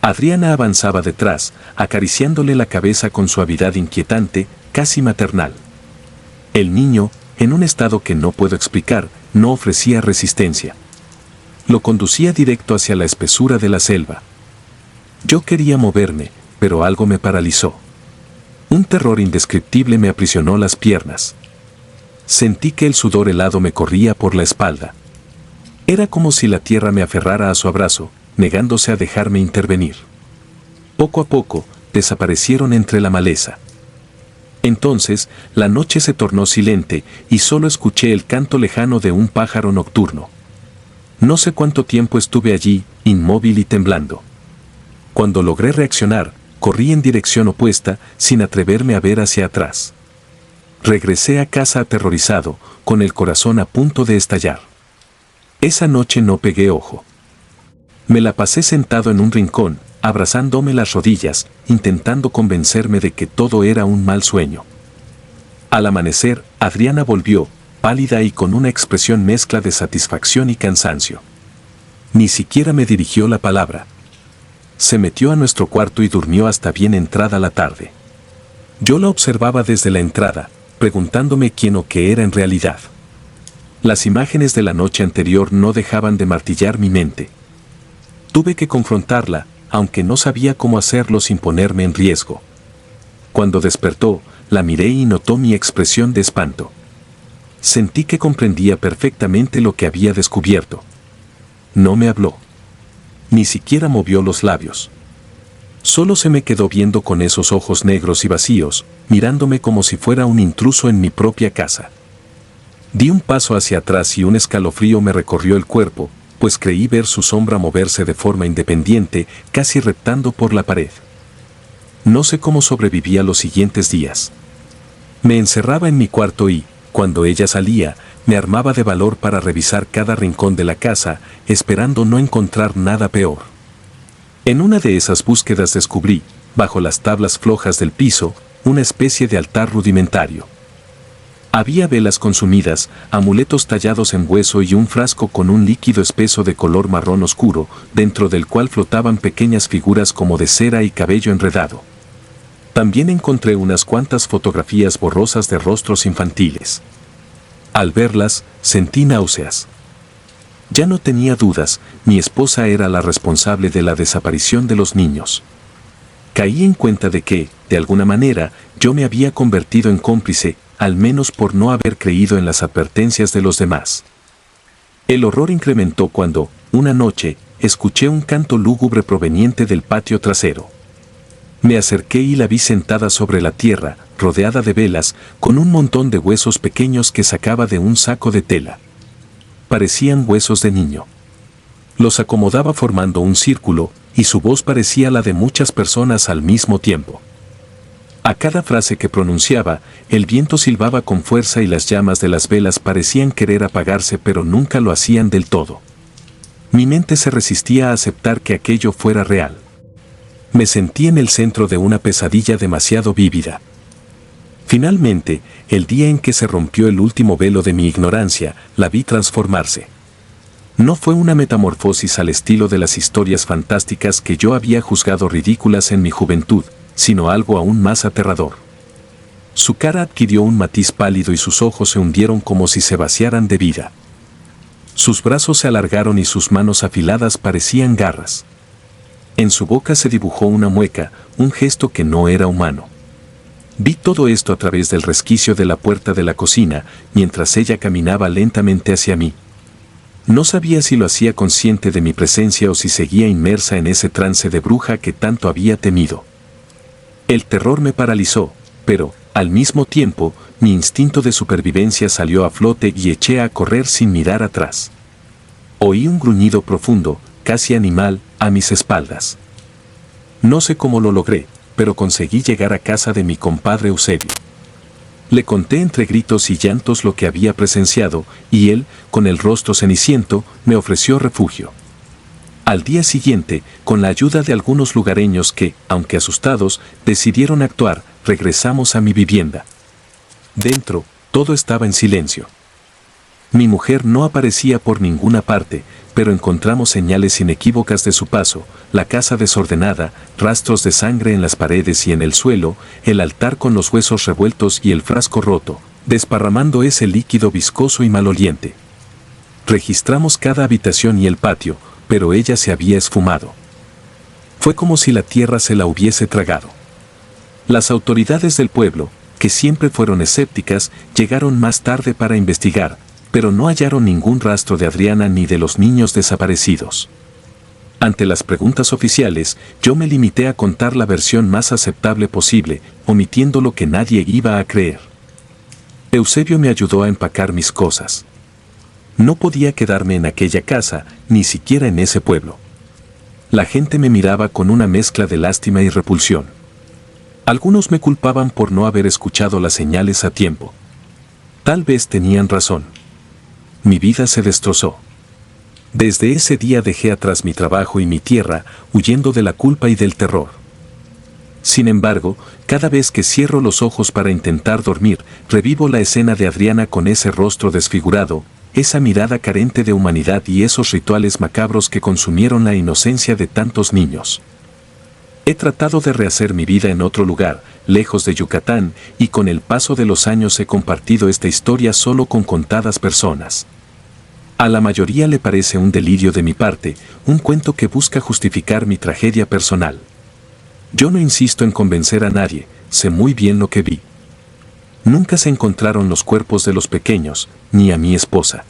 Adriana avanzaba detrás, acariciándole la cabeza con suavidad inquietante, casi maternal. El niño, en un estado que no puedo explicar, no ofrecía resistencia. Lo conducía directo hacia la espesura de la selva. Yo quería moverme, pero algo me paralizó. Un terror indescriptible me aprisionó las piernas. Sentí que el sudor helado me corría por la espalda. Era como si la tierra me aferrara a su abrazo, negándose a dejarme intervenir. Poco a poco, desaparecieron entre la maleza. Entonces, la noche se tornó silente y solo escuché el canto lejano de un pájaro nocturno. No sé cuánto tiempo estuve allí, inmóvil y temblando. Cuando logré reaccionar, corrí en dirección opuesta, sin atreverme a ver hacia atrás. Regresé a casa aterrorizado, con el corazón a punto de estallar. Esa noche no pegué ojo. Me la pasé sentado en un rincón, abrazándome las rodillas, intentando convencerme de que todo era un mal sueño. Al amanecer, Adriana volvió, pálida y con una expresión mezcla de satisfacción y cansancio. Ni siquiera me dirigió la palabra. Se metió a nuestro cuarto y durmió hasta bien entrada la tarde. Yo la observaba desde la entrada, preguntándome quién o qué era en realidad. Las imágenes de la noche anterior no dejaban de martillar mi mente. Tuve que confrontarla, aunque no sabía cómo hacerlo sin ponerme en riesgo. Cuando despertó, la miré y notó mi expresión de espanto. Sentí que comprendía perfectamente lo que había descubierto. No me habló. Ni siquiera movió los labios. Solo se me quedó viendo con esos ojos negros y vacíos, mirándome como si fuera un intruso en mi propia casa. Di un paso hacia atrás y un escalofrío me recorrió el cuerpo, pues creí ver su sombra moverse de forma independiente, casi reptando por la pared. No sé cómo sobrevivía los siguientes días. Me encerraba en mi cuarto y, cuando ella salía, me armaba de valor para revisar cada rincón de la casa, esperando no encontrar nada peor. En una de esas búsquedas descubrí, bajo las tablas flojas del piso, una especie de altar rudimentario. Había velas consumidas, amuletos tallados en hueso y un frasco con un líquido espeso de color marrón oscuro, dentro del cual flotaban pequeñas figuras como de cera y cabello enredado. También encontré unas cuantas fotografías borrosas de rostros infantiles. Al verlas, sentí náuseas. Ya no tenía dudas, mi esposa era la responsable de la desaparición de los niños. Caí en cuenta de que, de alguna manera, yo me había convertido en cómplice, al menos por no haber creído en las advertencias de los demás. El horror incrementó cuando, una noche, escuché un canto lúgubre proveniente del patio trasero. Me acerqué y la vi sentada sobre la tierra, rodeada de velas, con un montón de huesos pequeños que sacaba de un saco de tela. Parecían huesos de niño. Los acomodaba formando un círculo, y su voz parecía la de muchas personas al mismo tiempo. A cada frase que pronunciaba, el viento silbaba con fuerza y las llamas de las velas parecían querer apagarse, pero nunca lo hacían del todo. Mi mente se resistía a aceptar que aquello fuera real. Me sentí en el centro de una pesadilla demasiado vívida. Finalmente, el día en que se rompió el último velo de mi ignorancia, la vi transformarse. No fue una metamorfosis al estilo de las historias fantásticas que yo había juzgado ridículas en mi juventud, sino algo aún más aterrador. Su cara adquirió un matiz pálido y sus ojos se hundieron como si se vaciaran de vida. Sus brazos se alargaron y sus manos afiladas parecían garras. En su boca se dibujó una mueca, un gesto que no era humano. Vi todo esto a través del resquicio de la puerta de la cocina, mientras ella caminaba lentamente hacia mí. No sabía si lo hacía consciente de mi presencia o si seguía inmersa en ese trance de bruja que tanto había temido. El terror me paralizó, pero, al mismo tiempo, mi instinto de supervivencia salió a flote y eché a correr sin mirar atrás. Oí un gruñido profundo, casi animal, a mis espaldas. No sé cómo lo logré, pero conseguí llegar a casa de mi compadre Eusebio. Le conté entre gritos y llantos lo que había presenciado, y él, con el rostro ceniciento, me ofreció refugio. Al día siguiente, con la ayuda de algunos lugareños que, aunque asustados, decidieron actuar, regresamos a mi vivienda. Dentro, todo estaba en silencio. Mi mujer no aparecía por ninguna parte, pero encontramos señales inequívocas de su paso, la casa desordenada, rastros de sangre en las paredes y en el suelo, el altar con los huesos revueltos y el frasco roto, desparramando ese líquido viscoso y maloliente. Registramos cada habitación y el patio, pero ella se había esfumado. Fue como si la tierra se la hubiese tragado. Las autoridades del pueblo, que siempre fueron escépticas, llegaron más tarde para investigar, pero no hallaron ningún rastro de Adriana ni de los niños desaparecidos. Ante las preguntas oficiales, yo me limité a contar la versión más aceptable posible, omitiendo lo que nadie iba a creer. Eusebio me ayudó a empacar mis cosas. No podía quedarme en aquella casa, ni siquiera en ese pueblo. La gente me miraba con una mezcla de lástima y repulsión. Algunos me culpaban por no haber escuchado las señales a tiempo. Tal vez tenían razón. Mi vida se destrozó. Desde ese día dejé atrás mi trabajo y mi tierra, huyendo de la culpa y del terror. Sin embargo, cada vez que cierro los ojos para intentar dormir, revivo la escena de Adriana con ese rostro desfigurado, esa mirada carente de humanidad y esos rituales macabros que consumieron la inocencia de tantos niños. He tratado de rehacer mi vida en otro lugar, lejos de Yucatán, y con el paso de los años he compartido esta historia solo con contadas personas. A la mayoría le parece un delirio de mi parte, un cuento que busca justificar mi tragedia personal. Yo no insisto en convencer a nadie, sé muy bien lo que vi. Nunca se encontraron los cuerpos de los pequeños, ni a mi esposa.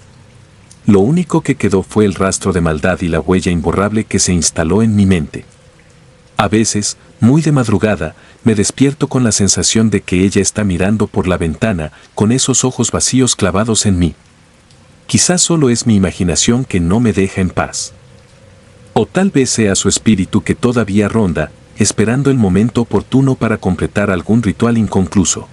Lo único que quedó fue el rastro de maldad y la huella imborrable que se instaló en mi mente. A veces, muy de madrugada, me despierto con la sensación de que ella está mirando por la ventana, con esos ojos vacíos clavados en mí. Quizás solo es mi imaginación que no me deja en paz. O tal vez sea su espíritu que todavía ronda, esperando el momento oportuno para completar algún ritual inconcluso.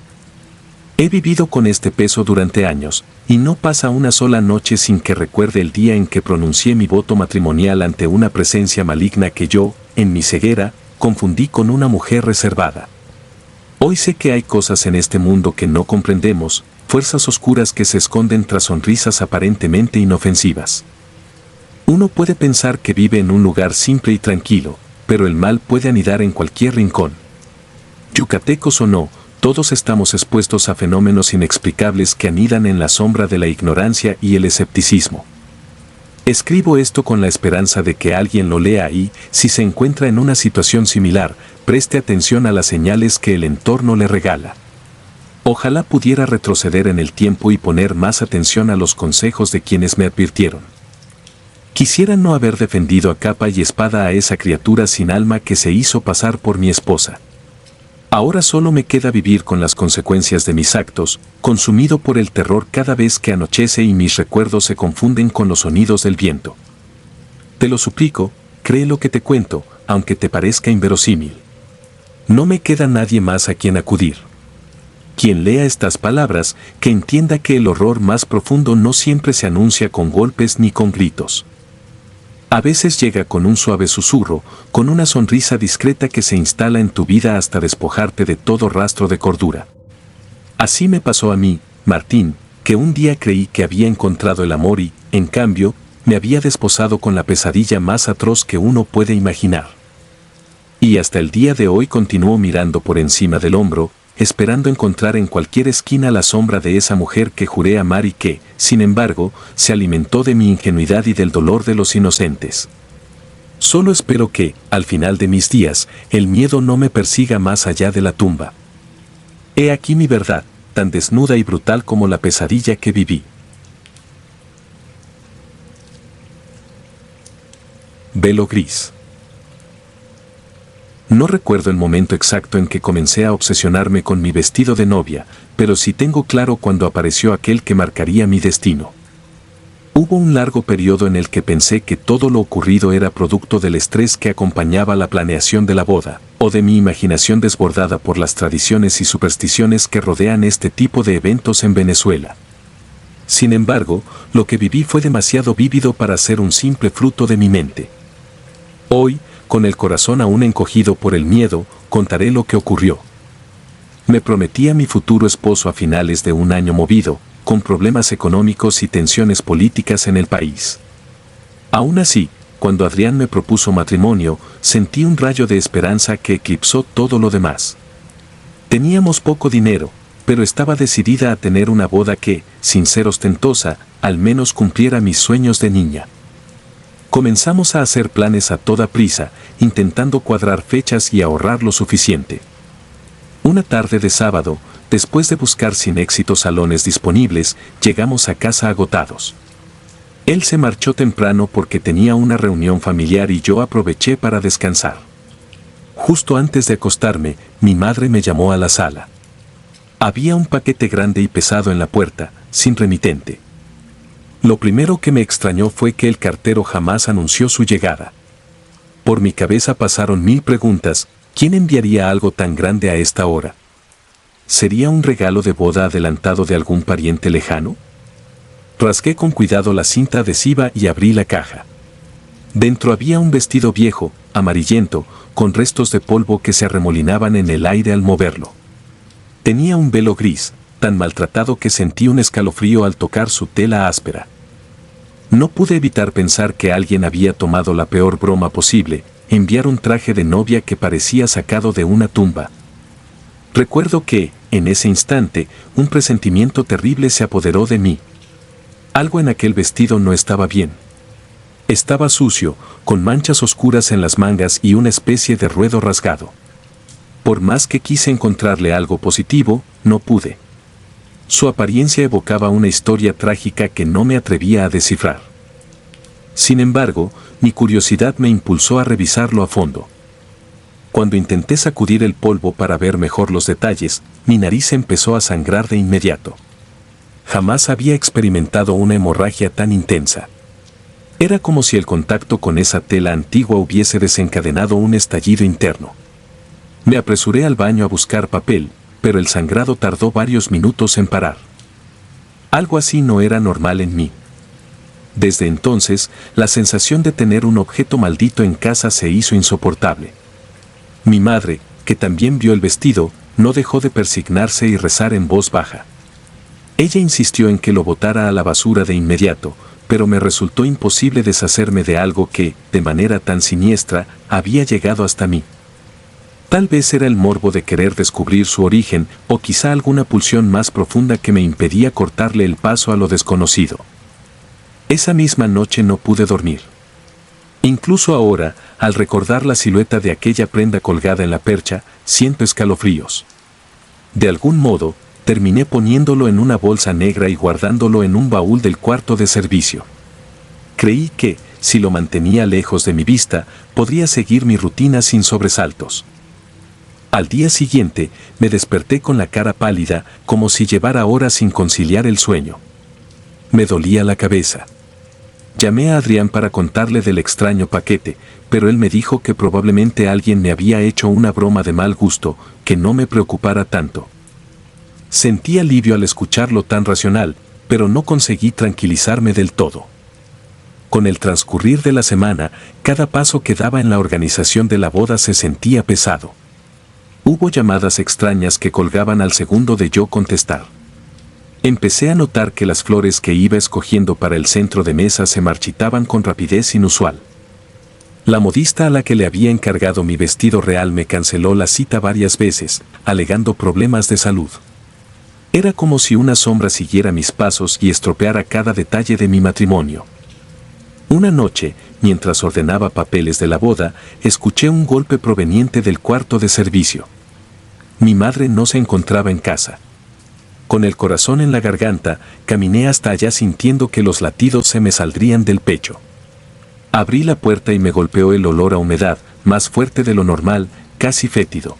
He vivido con este peso durante años, y no pasa una sola noche sin que recuerde el día en que pronuncié mi voto matrimonial ante una presencia maligna que yo, en mi ceguera, confundí con una mujer reservada. Hoy sé que hay cosas en este mundo que no comprendemos, fuerzas oscuras que se esconden tras sonrisas aparentemente inofensivas. Uno puede pensar que vive en un lugar simple y tranquilo, pero el mal puede anidar en cualquier rincón. Yucatecos o no, todos estamos expuestos a fenómenos inexplicables que anidan en la sombra de la ignorancia y el escepticismo. Escribo esto con la esperanza de que alguien lo lea y, si se encuentra en una situación similar, preste atención a las señales que el entorno le regala. Ojalá pudiera retroceder en el tiempo y poner más atención a los consejos de quienes me advirtieron. Quisiera no haber defendido a capa y espada a esa criatura sin alma que se hizo pasar por mi esposa. Ahora solo me queda vivir con las consecuencias de mis actos, consumido por el terror cada vez que anochece y mis recuerdos se confunden con los sonidos del viento. Te lo suplico, cree lo que te cuento, aunque te parezca inverosímil. No me queda nadie más a quien acudir. Quien lea estas palabras, que entienda que el horror más profundo no siempre se anuncia con golpes ni con gritos. A veces llega con un suave susurro, con una sonrisa discreta que se instala en tu vida hasta despojarte de todo rastro de cordura. Así me pasó a mí, Martín, que un día creí que había encontrado el amor y, en cambio, me había desposado con la pesadilla más atroz que uno puede imaginar. Y hasta el día de hoy continúo mirando por encima del hombro, esperando encontrar en cualquier esquina la sombra de esa mujer que juré amar y que, sin embargo, se alimentó de mi ingenuidad y del dolor de los inocentes. Solo espero que, al final de mis días, el miedo no me persiga más allá de la tumba. He aquí mi verdad, tan desnuda y brutal como la pesadilla que viví. Velo gris. No recuerdo el momento exacto en que comencé a obsesionarme con mi vestido de novia, pero sí tengo claro cuando apareció aquel que marcaría mi destino. Hubo un largo periodo en el que pensé que todo lo ocurrido era producto del estrés que acompañaba la planeación de la boda, o de mi imaginación desbordada por las tradiciones y supersticiones que rodean este tipo de eventos en Venezuela. Sin embargo, lo que viví fue demasiado vívido para ser un simple fruto de mi mente. Hoy, con el corazón aún encogido por el miedo, contaré lo que ocurrió. Me prometí a mi futuro esposo a finales de un año movido, con problemas económicos y tensiones políticas en el país. Aún así, cuando Adrián me propuso matrimonio, sentí un rayo de esperanza que eclipsó todo lo demás. Teníamos poco dinero, pero estaba decidida a tener una boda que, sin ser ostentosa, al menos cumpliera mis sueños de niña. Comenzamos a hacer planes a toda prisa, intentando cuadrar fechas y ahorrar lo suficiente. Una tarde de sábado, después de buscar sin éxito salones disponibles, llegamos a casa agotados. Él se marchó temprano porque tenía una reunión familiar y yo aproveché para descansar. Justo antes de acostarme, mi madre me llamó a la sala. Había un paquete grande y pesado en la puerta, sin remitente. Lo primero que me extrañó fue que el cartero jamás anunció su llegada. Por mi cabeza pasaron 1000 preguntas. ¿Quién enviaría algo tan grande a esta hora? ¿Sería un regalo de boda adelantado de algún pariente lejano? Rasgué con cuidado la cinta adhesiva y abrí la caja. Dentro había un vestido viejo, amarillento, con restos de polvo que se arremolinaban en el aire al moverlo. Tenía un velo gris, tan maltratado que sentí un escalofrío al tocar su tela áspera. No pude evitar pensar que alguien había tomado la peor broma posible, enviar un traje de novia que parecía sacado de una tumba. Recuerdo que, en ese instante, un presentimiento terrible se apoderó de mí. Algo en aquel vestido no estaba bien. Estaba sucio, con manchas oscuras en las mangas y una especie de ruedo rasgado. Por más que quise encontrarle algo positivo, no pude. Su apariencia evocaba una historia trágica que no me atrevía a descifrar. Sin embargo, mi curiosidad me impulsó a revisarlo a fondo. Cuando intenté sacudir el polvo para ver mejor los detalles, mi nariz empezó a sangrar de inmediato. Jamás había experimentado una hemorragia tan intensa. Era como si el contacto con esa tela antigua hubiese desencadenado un estallido interno. Me apresuré al baño a buscar papel, pero el sangrado tardó varios minutos en parar. Algo así no era normal en mí. Desde entonces, la sensación de tener un objeto maldito en casa se hizo insoportable. Mi madre, que también vio el vestido, no dejó de persignarse y rezar en voz baja. Ella insistió en que lo botara a la basura de inmediato, pero me resultó imposible deshacerme de algo que, de manera tan siniestra, había llegado hasta mí. Tal vez era el morbo de querer descubrir su origen, o quizá alguna pulsión más profunda que me impedía cortarle el paso a lo desconocido. Esa misma noche no pude dormir. Incluso ahora, al recordar la silueta de aquella prenda colgada en la percha, siento escalofríos. De algún modo, terminé poniéndolo en una bolsa negra y guardándolo en un baúl del cuarto de servicio. Creí que, si lo mantenía lejos de mi vista, podría seguir mi rutina sin sobresaltos. Al día siguiente, me desperté con la cara pálida, como si llevara horas sin conciliar el sueño. Me dolía la cabeza. Llamé a Adrián para contarle del extraño paquete, pero él me dijo que probablemente alguien me había hecho una broma de mal gusto, que no me preocupara tanto. Sentí alivio al escucharlo tan racional, pero no conseguí tranquilizarme del todo. Con el transcurrir de la semana, cada paso que daba en la organización de la boda se sentía pesado. Hubo llamadas extrañas que colgaban al segundo de yo contestar. Empecé a notar que las flores que iba escogiendo para el centro de mesa se marchitaban con rapidez inusual. La modista a la que le había encargado mi vestido real me canceló la cita varias veces, alegando problemas de salud. Era como si una sombra siguiera mis pasos y estropeara cada detalle de mi matrimonio. Una noche, mientras ordenaba papeles de la boda, escuché un golpe proveniente del cuarto de servicio. Mi madre no se encontraba en casa. Con el corazón en la garganta, caminé hasta allá sintiendo que los latidos se me saldrían del pecho. Abrí la puerta y me golpeó el olor a humedad, más fuerte de lo normal, casi fétido.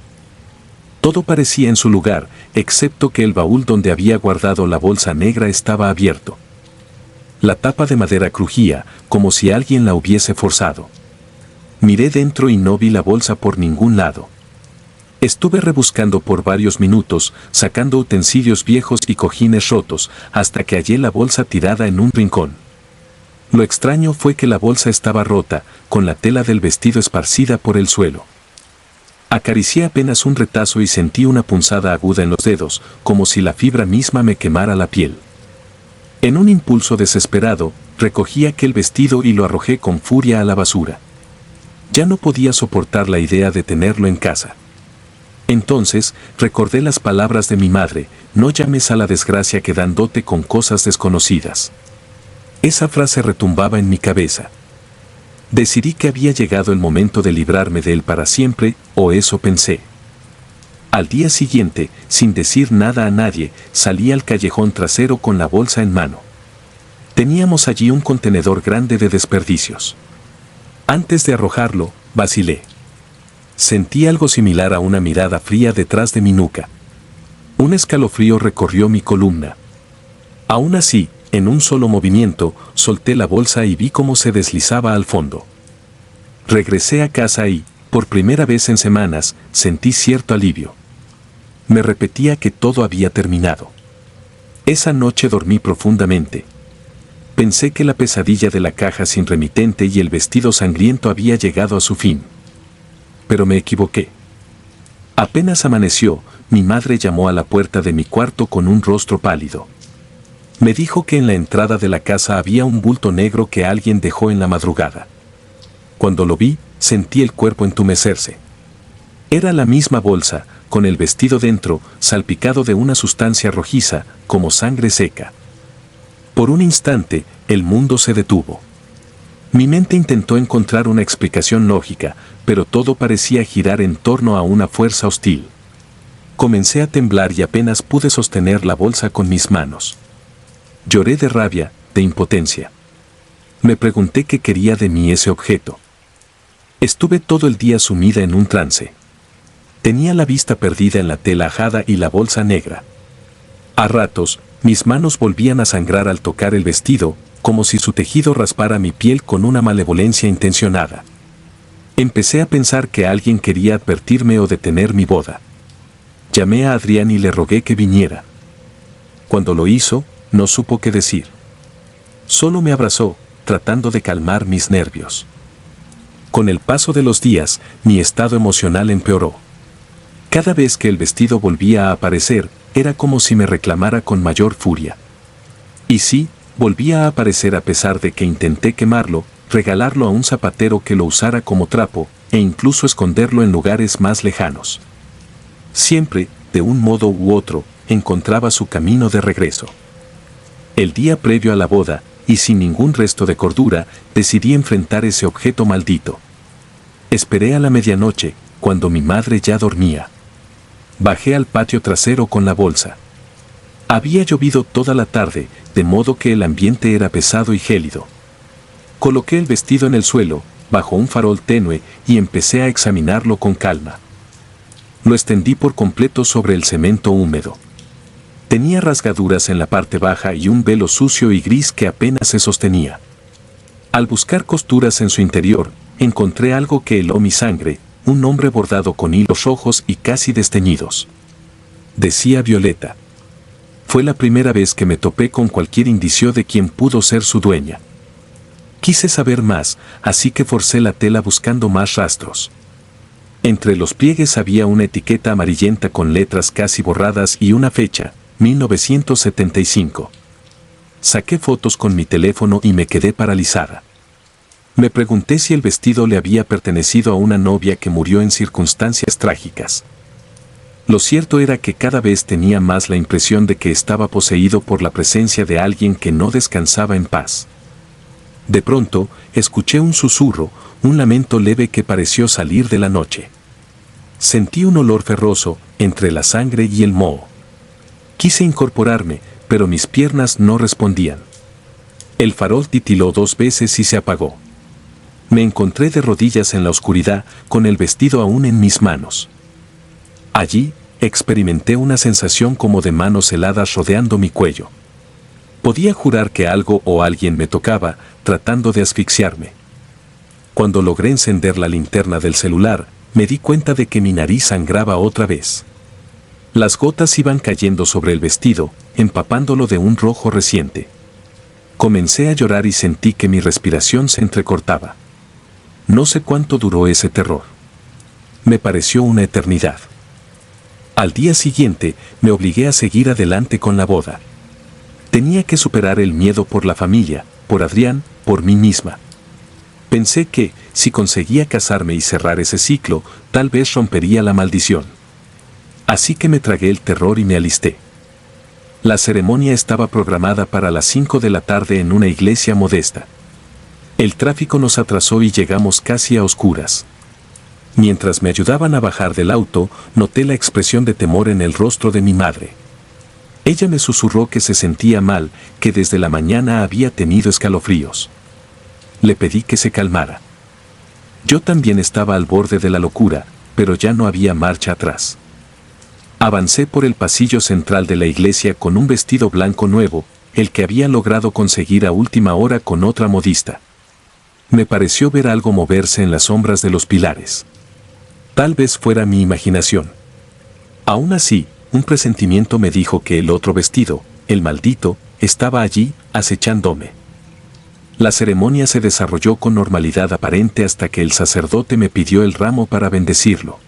Todo parecía en su lugar, excepto que el baúl donde había guardado la bolsa negra estaba abierto. La tapa de madera crujía, como si alguien la hubiese forzado. Miré dentro y no vi la bolsa por ningún lado. Estuve rebuscando por varios minutos, sacando utensilios viejos y cojines rotos, hasta que hallé la bolsa tirada en un rincón. Lo extraño fue que la bolsa estaba rota, con la tela del vestido esparcida por el suelo. Acaricié apenas un retazo y sentí una punzada aguda en los dedos, como si la fibra misma me quemara la piel. En un impulso desesperado, recogí aquel vestido y lo arrojé con furia a la basura. Ya no podía soportar la idea de tenerlo en casa. Entonces, recordé las palabras de mi madre: no llames a la desgracia quedándote con cosas desconocidas. Esa frase retumbaba en mi cabeza. Decidí que había llegado el momento de librarme de él para siempre, o eso pensé. Al día siguiente, sin decir nada a nadie, salí al callejón trasero con la bolsa en mano. Teníamos allí un contenedor grande de desperdicios. Antes de arrojarlo, vacilé. Sentí algo similar a una mirada fría detrás de mi nuca. Un escalofrío recorrió mi columna. Aún así, en un solo movimiento, solté la bolsa y vi cómo se deslizaba al fondo. Regresé a casa y, por primera vez en semanas, sentí cierto alivio. Me repetía que todo había terminado. Esa noche dormí profundamente. Pensé que la pesadilla de la caja sin remitente y el vestido sangriento había llegado a su fin. Pero me equivoqué. Apenas amaneció, mi madre llamó a la puerta de mi cuarto con un rostro pálido. Me dijo que en la entrada de la casa había un bulto negro que alguien dejó en la madrugada. Cuando lo vi, sentí el cuerpo entumecerse. Era la misma bolsa, con el vestido dentro, salpicado de una sustancia rojiza, como sangre seca. Por un instante, el mundo se detuvo. Mi mente intentó encontrar una explicación lógica, pero todo parecía girar en torno a una fuerza hostil. Comencé a temblar y apenas pude sostener la bolsa con mis manos. Lloré de rabia, de impotencia. Me pregunté qué quería de mí ese objeto. Estuve todo el día sumida en un trance. Tenía la vista perdida en la tela ajada y la bolsa negra. A ratos, mis manos volvían a sangrar al tocar el vestido, como si su tejido raspara mi piel con una malevolencia intencionada. Empecé a pensar que alguien quería advertirme o detener mi boda. Llamé a Adrián y le rogué que viniera. Cuando lo hizo, no supo qué decir. Solo me abrazó, tratando de calmar mis nervios. Con el paso de los días, mi estado emocional empeoró. Cada vez que el vestido volvía a aparecer, era como si me reclamara con mayor furia. Y sí, volvía a aparecer a pesar de que intenté quemarlo, regalarlo a un zapatero que lo usara como trapo, e incluso esconderlo en lugares más lejanos. Siempre, de un modo u otro, encontraba su camino de regreso. El día previo a la boda, y sin ningún resto de cordura, decidí enfrentar ese objeto maldito. Esperé a la medianoche, cuando mi madre ya dormía. Bajé al patio trasero con la bolsa. Había llovido toda la tarde, de modo que el ambiente era pesado y gélido. Coloqué el vestido en el suelo, bajo un farol tenue, y empecé a examinarlo con calma. Lo extendí por completo sobre el cemento húmedo. Tenía rasgaduras en la parte baja y un velo sucio y gris que apenas se sostenía. Al buscar costuras en su interior, encontré algo que heló mi sangre, un nombre bordado con hilos rojos y casi desteñidos. Decía Violeta. Fue la primera vez que me topé con cualquier indicio de quién pudo ser su dueña. Quise saber más, así que forcé la tela buscando más rastros. Entre los pliegues había una etiqueta amarillenta con letras casi borradas y una fecha, 1975. Saqué fotos con mi teléfono y me quedé paralizada. Me pregunté si el vestido le había pertenecido a una novia que murió en circunstancias trágicas. Lo cierto era que cada vez tenía más la impresión de que estaba poseído por la presencia de alguien que no descansaba en paz. De pronto, escuché un susurro, un lamento leve que pareció salir de la noche. Sentí un olor ferroso, entre la sangre y el moho. Quise incorporarme, pero mis piernas no respondían. El farol titiló 2 veces y se apagó. Me encontré de rodillas en la oscuridad, con el vestido aún en mis manos. Allí, experimenté una sensación como de manos heladas rodeando mi cuello. Podía jurar que algo o alguien me tocaba, tratando de asfixiarme. Cuando logré encender la linterna del celular, me di cuenta de que mi nariz sangraba otra vez. Las gotas iban cayendo sobre el vestido, empapándolo de un rojo reciente. Comencé a llorar y sentí que mi respiración se entrecortaba. No sé cuánto duró ese terror. Me pareció una eternidad. Al día siguiente, me obligué a seguir adelante con la boda. Tenía que superar el miedo por la familia, por Adrián, por mí misma. Pensé que, si conseguía casarme y cerrar ese ciclo, tal vez rompería la maldición. Así que me tragué el terror y me alisté. La ceremonia estaba programada para las 5 de la tarde en una iglesia modesta. El tráfico nos atrasó y llegamos casi a oscuras. Mientras me ayudaban a bajar del auto, noté la expresión de temor en el rostro de mi madre. Ella me susurró que se sentía mal, que desde la mañana había tenido escalofríos. Le pedí que se calmara. Yo también estaba al borde de la locura, pero ya no había marcha atrás. Avancé por el pasillo central de la iglesia con un vestido blanco nuevo, el que había logrado conseguir a última hora con otra modista. Me pareció ver algo moverse en las sombras de los pilares. Tal vez fuera mi imaginación. Aún así, un presentimiento me dijo que el otro vestido, el maldito, estaba allí, acechándome. La ceremonia se desarrolló con normalidad aparente hasta que el sacerdote me pidió el ramo para bendecirlo.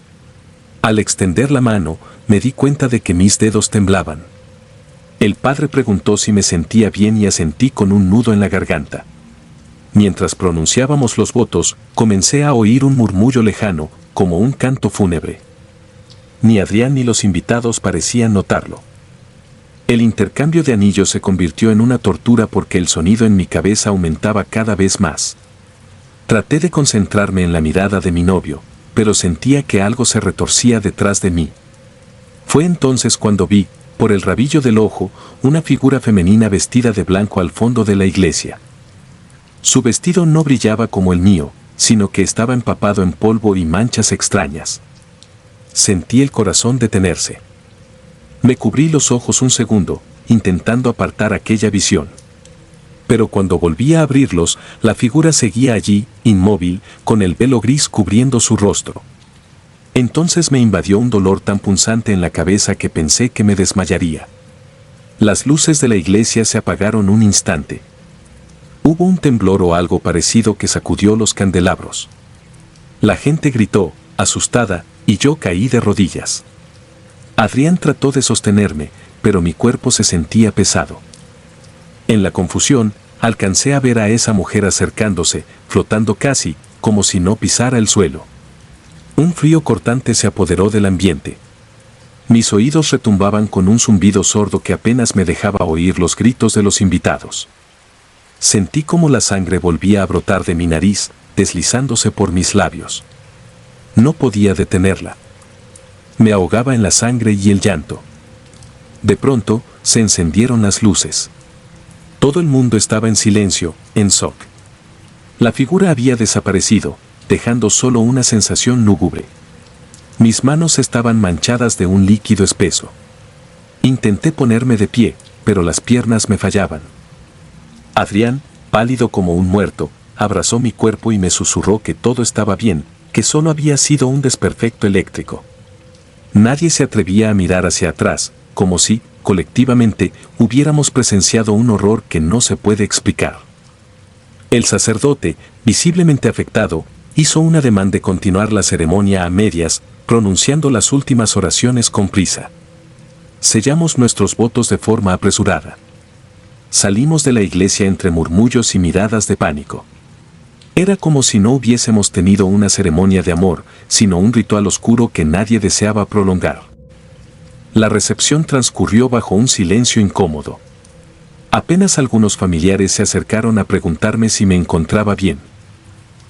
Al extender la mano, me di cuenta de que mis dedos temblaban. El padre preguntó si me sentía bien y asentí con un nudo en la garganta. Mientras pronunciábamos los votos, comencé a oír un murmullo lejano, como un canto fúnebre. Ni Adrián ni los invitados parecían notarlo. El intercambio de anillos se convirtió en una tortura porque el sonido en mi cabeza aumentaba cada vez más. Traté de concentrarme en la mirada de mi novio, pero sentía que algo se retorcía detrás de mí. Fue entonces cuando vi, por el rabillo del ojo, una figura femenina vestida de blanco al fondo de la iglesia. Su vestido no brillaba como el mío, sino que estaba empapado en polvo y manchas extrañas. Sentí el corazón detenerse. Me cubrí los ojos un segundo, intentando apartar aquella visión. Pero cuando volví a abrirlos, la figura seguía allí, inmóvil, con el velo gris cubriendo su rostro. Entonces me invadió un dolor tan punzante en la cabeza que pensé que me desmayaría. Las luces de la iglesia se apagaron un instante. Hubo un temblor o algo parecido que sacudió los candelabros. La gente gritó, asustada, y yo caí de rodillas. Adrián trató de sostenerme, pero mi cuerpo se sentía pesado. En la confusión, alcancé a ver a esa mujer acercándose, flotando casi, como si no pisara el suelo. Un frío cortante se apoderó del ambiente. Mis oídos retumbaban con un zumbido sordo que apenas me dejaba oír los gritos de los invitados. Sentí como la sangre volvía a brotar de mi nariz, deslizándose por mis labios. No podía detenerla. Me ahogaba en la sangre y el llanto. De pronto, se encendieron las luces. Todo el mundo estaba en silencio, en shock. La figura había desaparecido, dejando solo una sensación lúgubre. Mis manos estaban manchadas de un líquido espeso. Intenté ponerme de pie, pero las piernas me fallaban. Adrián, pálido como un muerto, abrazó mi cuerpo y me susurró que todo estaba bien, que solo había sido un desperfecto eléctrico. Nadie se atrevía a mirar hacia atrás, como si, colectivamente, hubiéramos presenciado un horror que no se puede explicar. El sacerdote, visiblemente afectado, hizo un ademán de continuar la ceremonia a medias, pronunciando las últimas oraciones con prisa. Sellamos nuestros votos de forma apresurada. Salimos de la iglesia entre murmullos y miradas de pánico. Era como si no hubiésemos tenido una ceremonia de amor, sino un ritual oscuro que nadie deseaba prolongar. La recepción transcurrió bajo un silencio incómodo. Apenas algunos familiares se acercaron a preguntarme si me encontraba bien.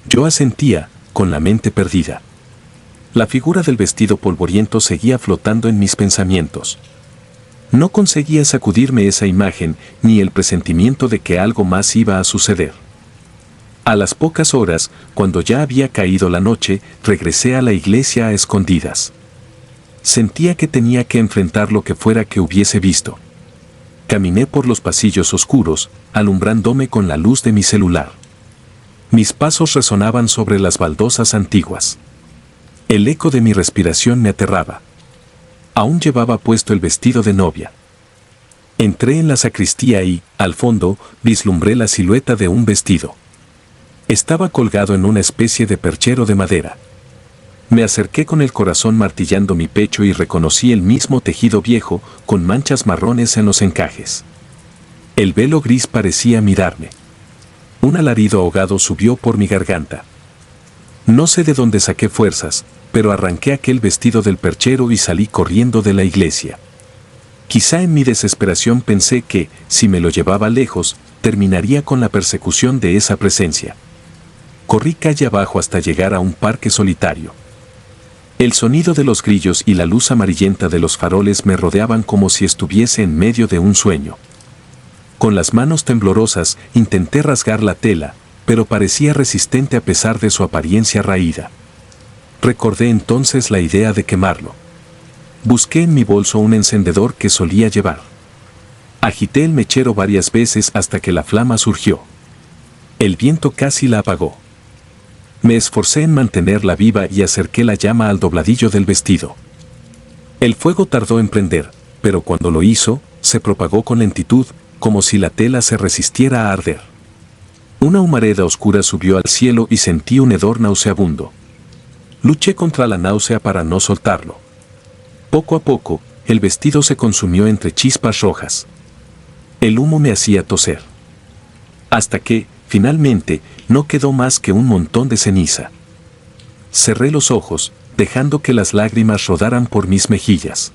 Yo asentía, con la mente perdida. La figura del vestido polvoriento seguía flotando en mis pensamientos. No conseguía sacudirme esa imagen, ni el presentimiento de que algo más iba a suceder. A las pocas horas, cuando ya había caído la noche, regresé a la iglesia a escondidas. Sentía que tenía que enfrentar lo que fuera que hubiese visto. Caminé por los pasillos oscuros, alumbrándome con la luz de mi celular. Mis pasos resonaban sobre las baldosas antiguas. El eco de mi respiración me aterraba. Aún llevaba puesto el vestido de novia. Entré en la sacristía y, al fondo, vislumbré la silueta de un vestido. Estaba colgado en una especie de perchero de madera. Me acerqué con el corazón martillando mi pecho y reconocí el mismo tejido viejo, con manchas marrones en los encajes. El velo gris parecía mirarme. Un alarido ahogado subió por mi garganta. No sé de dónde saqué fuerzas, pero arranqué aquel vestido del perchero y salí corriendo de la iglesia. Quizá en mi desesperación pensé que, si me lo llevaba lejos, terminaría con la persecución de esa presencia. Corrí calle abajo hasta llegar a un parque solitario. El sonido de los grillos y la luz amarillenta de los faroles me rodeaban como si estuviese en medio de un sueño. Con las manos temblorosas intenté rasgar la tela, pero parecía resistente a pesar de su apariencia raída. Recordé entonces la idea de quemarlo. Busqué en mi bolso un encendedor que solía llevar. Agité el mechero varias veces hasta que la flama surgió. El viento casi la apagó. Me esforcé en mantenerla viva y acerqué la llama al dobladillo del vestido. El fuego tardó en prender, pero cuando lo hizo, se propagó con lentitud, como si la tela se resistiera a arder. Una humareda oscura subió al cielo y sentí un hedor nauseabundo. Luché contra la náusea para no soltarlo. Poco a poco, el vestido se consumió entre chispas rojas. El humo me hacía toser. Hasta que, finalmente, no quedó más que un montón de ceniza. Cerré los ojos, dejando que las lágrimas rodaran por mis mejillas.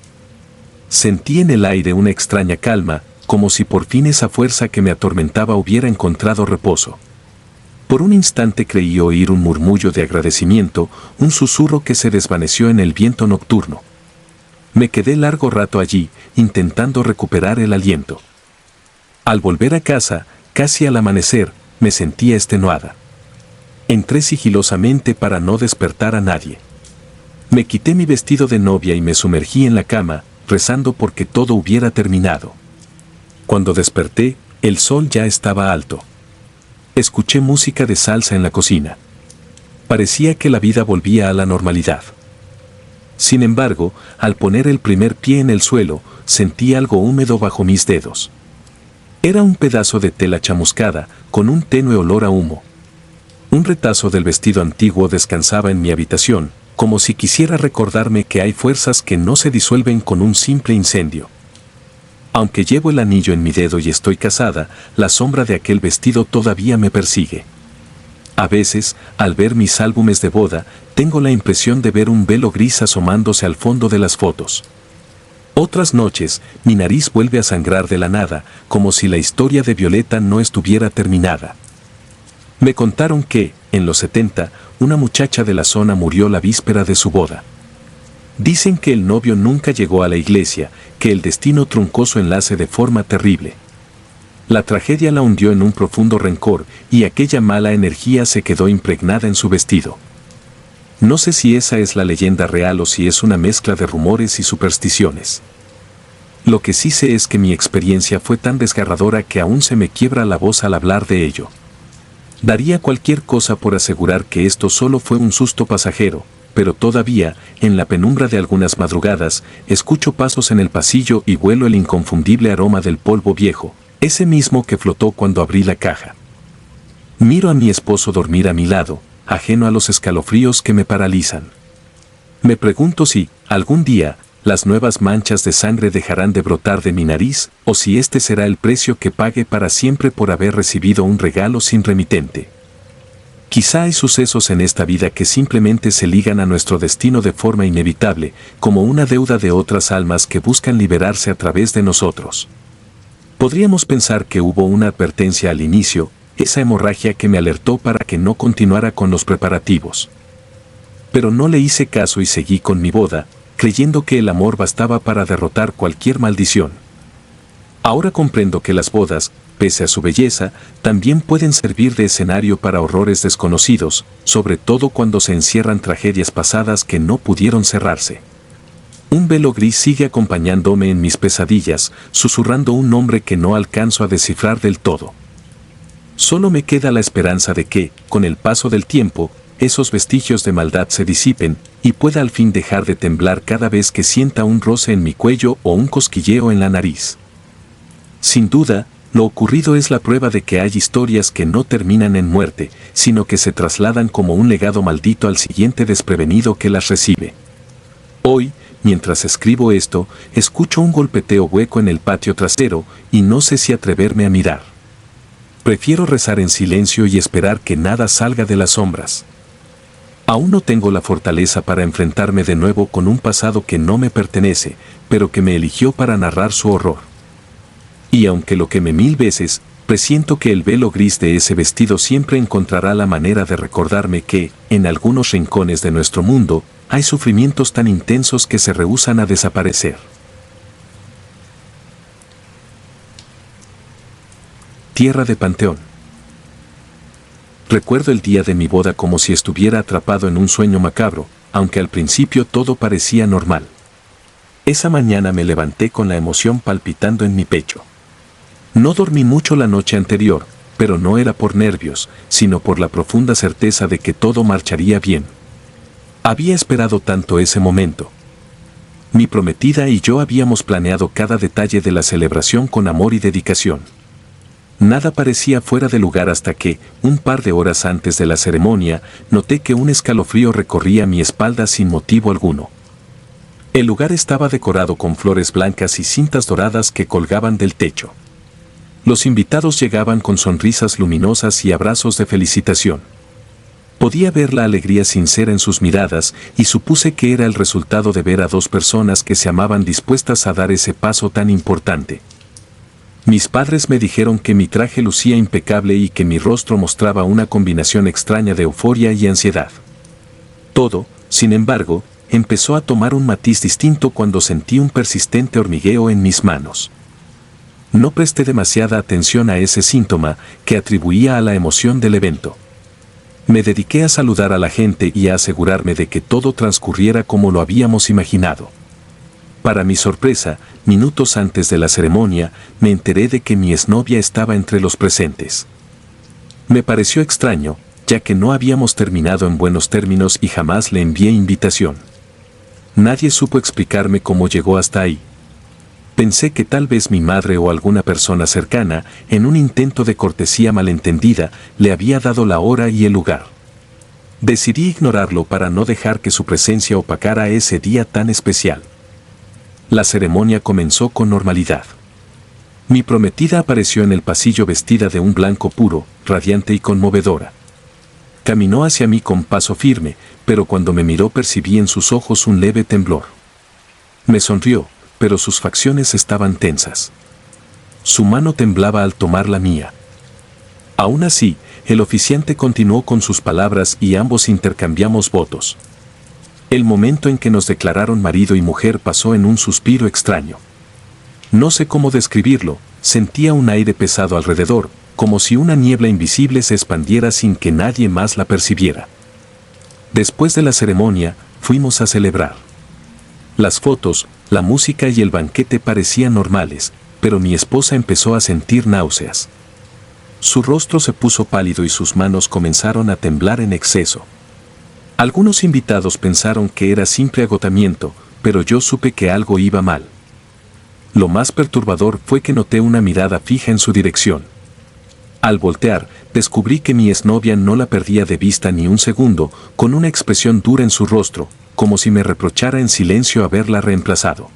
Sentí en el aire una extraña calma, como si por fin esa fuerza que me atormentaba hubiera encontrado reposo. Por un instante creí oír un murmullo de agradecimiento, un susurro que se desvaneció en el viento nocturno. Me quedé largo rato allí, intentando recuperar el aliento. Al volver a casa, casi al amanecer, me sentía extenuada. Entré sigilosamente para no despertar a nadie. Me quité mi vestido de novia y me sumergí en la cama, rezando porque todo hubiera terminado. Cuando desperté, el sol ya estaba alto. Escuché música de salsa en la cocina. Parecía que la vida volvía a la normalidad. Sin embargo, al poner el primer pie en el suelo, sentí algo húmedo bajo mis dedos. Era un pedazo de tela chamuscada, con un tenue olor a humo. Un retazo del vestido antiguo descansaba en mi habitación, como si quisiera recordarme que hay fuerzas que no se disuelven con un simple incendio. Aunque llevo el anillo en mi dedo y estoy casada, la sombra de aquel vestido todavía me persigue. A veces, al ver mis álbumes de boda, tengo la impresión de ver un velo gris asomándose al fondo de las fotos. Otras noches, mi nariz vuelve a sangrar de la nada, como si la historia de Violeta no estuviera terminada. Me contaron que, en los 70, una muchacha de la zona murió la víspera de su boda. Dicen que el novio nunca llegó a la iglesia, que el destino truncó su enlace de forma terrible. La tragedia la hundió en un profundo rencor y aquella mala energía se quedó impregnada en su vestido. No sé si esa es la leyenda real o si es una mezcla de rumores y supersticiones. Lo que sí sé es que mi experiencia fue tan desgarradora que aún se me quiebra la voz al hablar de ello. Daría cualquier cosa por asegurar que esto solo fue un susto pasajero, pero todavía, en la penumbra de algunas madrugadas, escucho pasos en el pasillo y huelo el inconfundible aroma del polvo viejo, ese mismo que flotó cuando abrí la caja. Miro a mi esposo dormir a mi lado, ajeno a los escalofríos que me paralizan. Me pregunto si, algún día, las nuevas manchas de sangre dejarán de brotar de mi nariz, o si este será el precio que pague para siempre por haber recibido un regalo sin remitente. Quizá hay sucesos en esta vida que simplemente se ligan a nuestro destino de forma inevitable, como una deuda de otras almas que buscan liberarse a través de nosotros. Podríamos pensar que hubo una advertencia al inicio, esa hemorragia que me alertó para que no continuara con los preparativos. Pero no le hice caso y seguí con mi boda, creyendo que el amor bastaba para derrotar cualquier maldición. Ahora comprendo que las bodas, pese a su belleza, también pueden servir de escenario para horrores desconocidos, sobre todo cuando se encierran tragedias pasadas que no pudieron cerrarse. Un velo gris sigue acompañándome en mis pesadillas, susurrando un nombre que no alcanzo a descifrar del todo. Solo me queda la esperanza de que, con el paso del tiempo, esos vestigios de maldad se disipen y pueda al fin dejar de temblar cada vez que sienta un roce en mi cuello o un cosquilleo en la nariz. Sin duda, lo ocurrido es la prueba de que hay historias que no terminan en muerte, sino que se trasladan como un legado maldito al siguiente desprevenido que las recibe. Hoy, mientras escribo esto, escucho un golpeteo hueco en el patio trasero y no sé si atreverme a mirar. Prefiero rezar en silencio y esperar que nada salga de las sombras. Aún no tengo la fortaleza para enfrentarme de nuevo con un pasado que no me pertenece, pero que me eligió para narrar su horror. Y aunque lo queme 1000 veces, presiento que el velo gris de ese vestido siempre encontrará la manera de recordarme que, en algunos rincones de nuestro mundo, hay sufrimientos tan intensos que se rehúsan a desaparecer. Tierra de Panteón. Recuerdo el día de mi boda como si estuviera atrapado en un sueño macabro, aunque al principio todo parecía normal. Esa mañana me levanté con la emoción palpitando en mi pecho. No dormí mucho la noche anterior, pero no era por nervios, sino por la profunda certeza de que todo marcharía bien. Había esperado tanto ese momento. Mi prometida y yo habíamos planeado cada detalle de la celebración con amor y dedicación. Nada parecía fuera de lugar hasta que, un par de horas antes de la ceremonia, noté que un escalofrío recorría mi espalda sin motivo alguno. El lugar estaba decorado con flores blancas y cintas doradas que colgaban del techo. Los invitados llegaban con sonrisas luminosas y abrazos de felicitación. Podía ver la alegría sincera en sus miradas y supuse que era el resultado de ver a dos personas que se amaban dispuestas a dar ese paso tan importante. Mis padres me dijeron que mi traje lucía impecable y que mi rostro mostraba una combinación extraña de euforia y ansiedad. Todo, sin embargo, empezó a tomar un matiz distinto cuando sentí un persistente hormigueo en mis manos. No presté demasiada atención a ese síntoma que atribuía a la emoción del evento. Me dediqué a saludar a la gente y a asegurarme de que todo transcurriera como lo habíamos imaginado. Para mi sorpresa, minutos antes de la ceremonia, me enteré de que mi exnovia estaba entre los presentes. Me pareció extraño, ya que no habíamos terminado en buenos términos y jamás le envié invitación. Nadie supo explicarme cómo llegó hasta ahí. Pensé que tal vez mi madre o alguna persona cercana, en un intento de cortesía malentendida, le había dado la hora y el lugar. Decidí ignorarlo para no dejar que su presencia opacara ese día tan especial. La ceremonia comenzó con normalidad. Mi prometida apareció en el pasillo vestida de un blanco puro, radiante y conmovedora. Caminó hacia mí con paso firme, pero cuando me miró percibí en sus ojos un leve temblor. Me sonrió, pero sus facciones estaban tensas. Su mano temblaba al tomar la mía. Aún así, el oficiante continuó con sus palabras y ambos intercambiamos votos. El momento en que nos declararon marido y mujer pasó en un suspiro extraño. No sé cómo describirlo, sentía un aire pesado alrededor, como si una niebla invisible se expandiera sin que nadie más la percibiera. Después de la ceremonia, fuimos a celebrar. Las fotos, la música y el banquete parecían normales, pero mi esposa empezó a sentir náuseas. Su rostro se puso pálido y sus manos comenzaron a temblar en exceso. Algunos invitados pensaron que era simple agotamiento, pero yo supe que algo iba mal. Lo más perturbador fue que noté una mirada fija en su dirección. Al voltear, descubrí que mi exnovia no la perdía de vista ni un segundo, con una expresión dura en su rostro, como si me reprochara en silencio haberla reemplazado.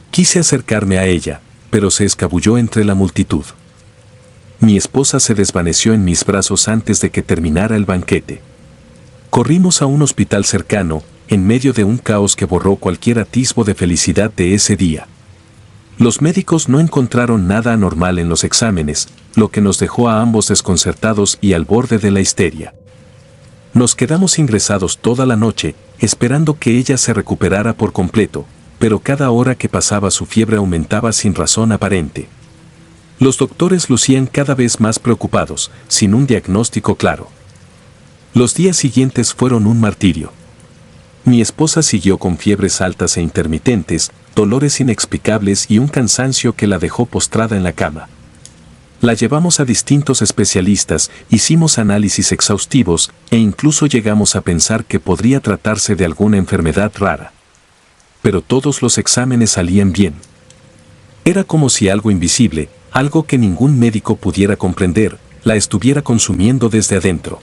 Quise acercarme a ella, pero se escabulló entre la multitud. Mi esposa se desvaneció en mis brazos antes de que terminara el banquete. Corrimos a un hospital cercano, en medio de un caos que borró cualquier atisbo de felicidad de ese día. Los médicos no encontraron nada anormal en los exámenes, lo que nos dejó a ambos desconcertados y al borde de la histeria. Nos quedamos ingresados toda la noche, esperando que ella se recuperara por completo, pero cada hora que pasaba su fiebre aumentaba sin razón aparente. Los doctores lucían cada vez más preocupados, sin un diagnóstico claro. Los días siguientes fueron un martirio. Mi esposa siguió con fiebres altas e intermitentes, dolores inexplicables y un cansancio que la dejó postrada en la cama. La llevamos a distintos especialistas, hicimos análisis exhaustivos e incluso llegamos a pensar que podría tratarse de alguna enfermedad rara. Pero todos los exámenes salían bien. Era como si algo invisible, algo que ningún médico pudiera comprender, la estuviera consumiendo desde adentro.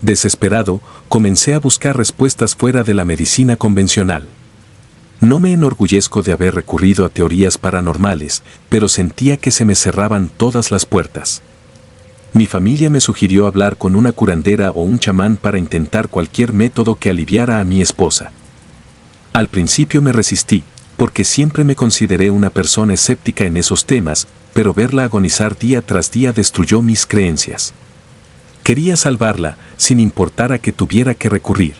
Desesperado, comencé a buscar respuestas fuera de la medicina convencional. No me enorgullezco de haber recurrido a teorías paranormales, pero sentía que se me cerraban todas las puertas. Mi familia me sugirió hablar con una curandera o un chamán para intentar cualquier método que aliviara a mi esposa. Al principio me resistí, porque siempre me consideré una persona escéptica en esos temas, pero verla agonizar día tras día destruyó mis creencias. Quería salvarla, sin importar a qué tuviera que recurrir.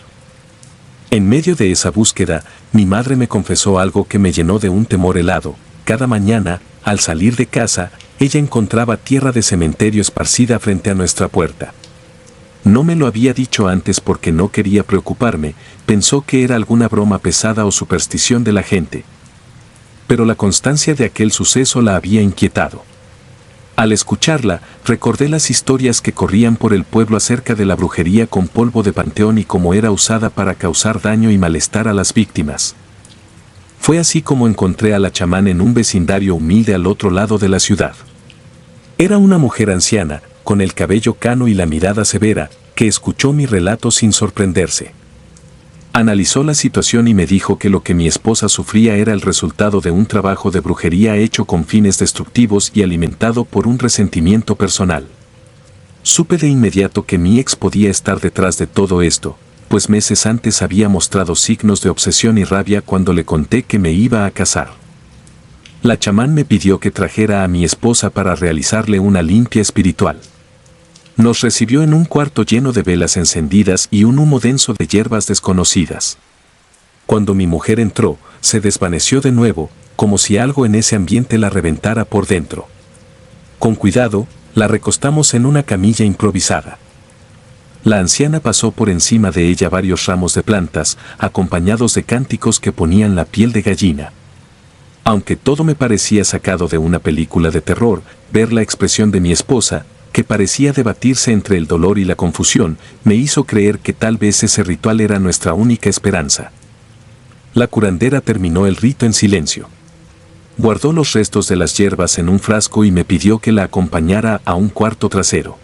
En medio de esa búsqueda, mi madre me confesó algo que me llenó de un temor helado. Cada mañana, al salir de casa, ella encontraba tierra de cementerio esparcida frente a nuestra puerta. No me lo había dicho antes porque no quería preocuparme, pensó que era alguna broma pesada o superstición de la gente. Pero la constancia de aquel suceso la había inquietado. Al escucharla, recordé las historias que corrían por el pueblo acerca de la brujería con polvo de panteón y cómo era usada para causar daño y malestar a las víctimas. Fue así como encontré a la chamán en un vecindario humilde al otro lado de la ciudad. Era una mujer anciana, con el cabello cano y la mirada severa, que escuchó mi relato sin sorprenderse. Analizó la situación y me dijo que lo que mi esposa sufría era el resultado de un trabajo de brujería hecho con fines destructivos y alimentado por un resentimiento personal. Supe de inmediato que mi ex podía estar detrás de todo esto, pues meses antes había mostrado signos de obsesión y rabia cuando le conté que me iba a casar. La chamán me pidió que trajera a mi esposa para realizarle una limpia espiritual. Nos recibió en un cuarto lleno de velas encendidas y un humo denso de hierbas desconocidas. Cuando mi mujer entró, se desvaneció de nuevo, como si algo en ese ambiente la reventara por dentro. Con cuidado, la recostamos en una camilla improvisada. La anciana pasó por encima de ella varios ramos de plantas, acompañados de cánticos que ponían la piel de gallina. Aunque todo me parecía sacado de una película de terror, ver la expresión de mi esposa, que parecía debatirse entre el dolor y la confusión, me hizo creer que tal vez ese ritual era nuestra única esperanza. La curandera terminó el rito en silencio. Guardó los restos de las hierbas en un frasco y me pidió que la acompañara a un cuarto trasero.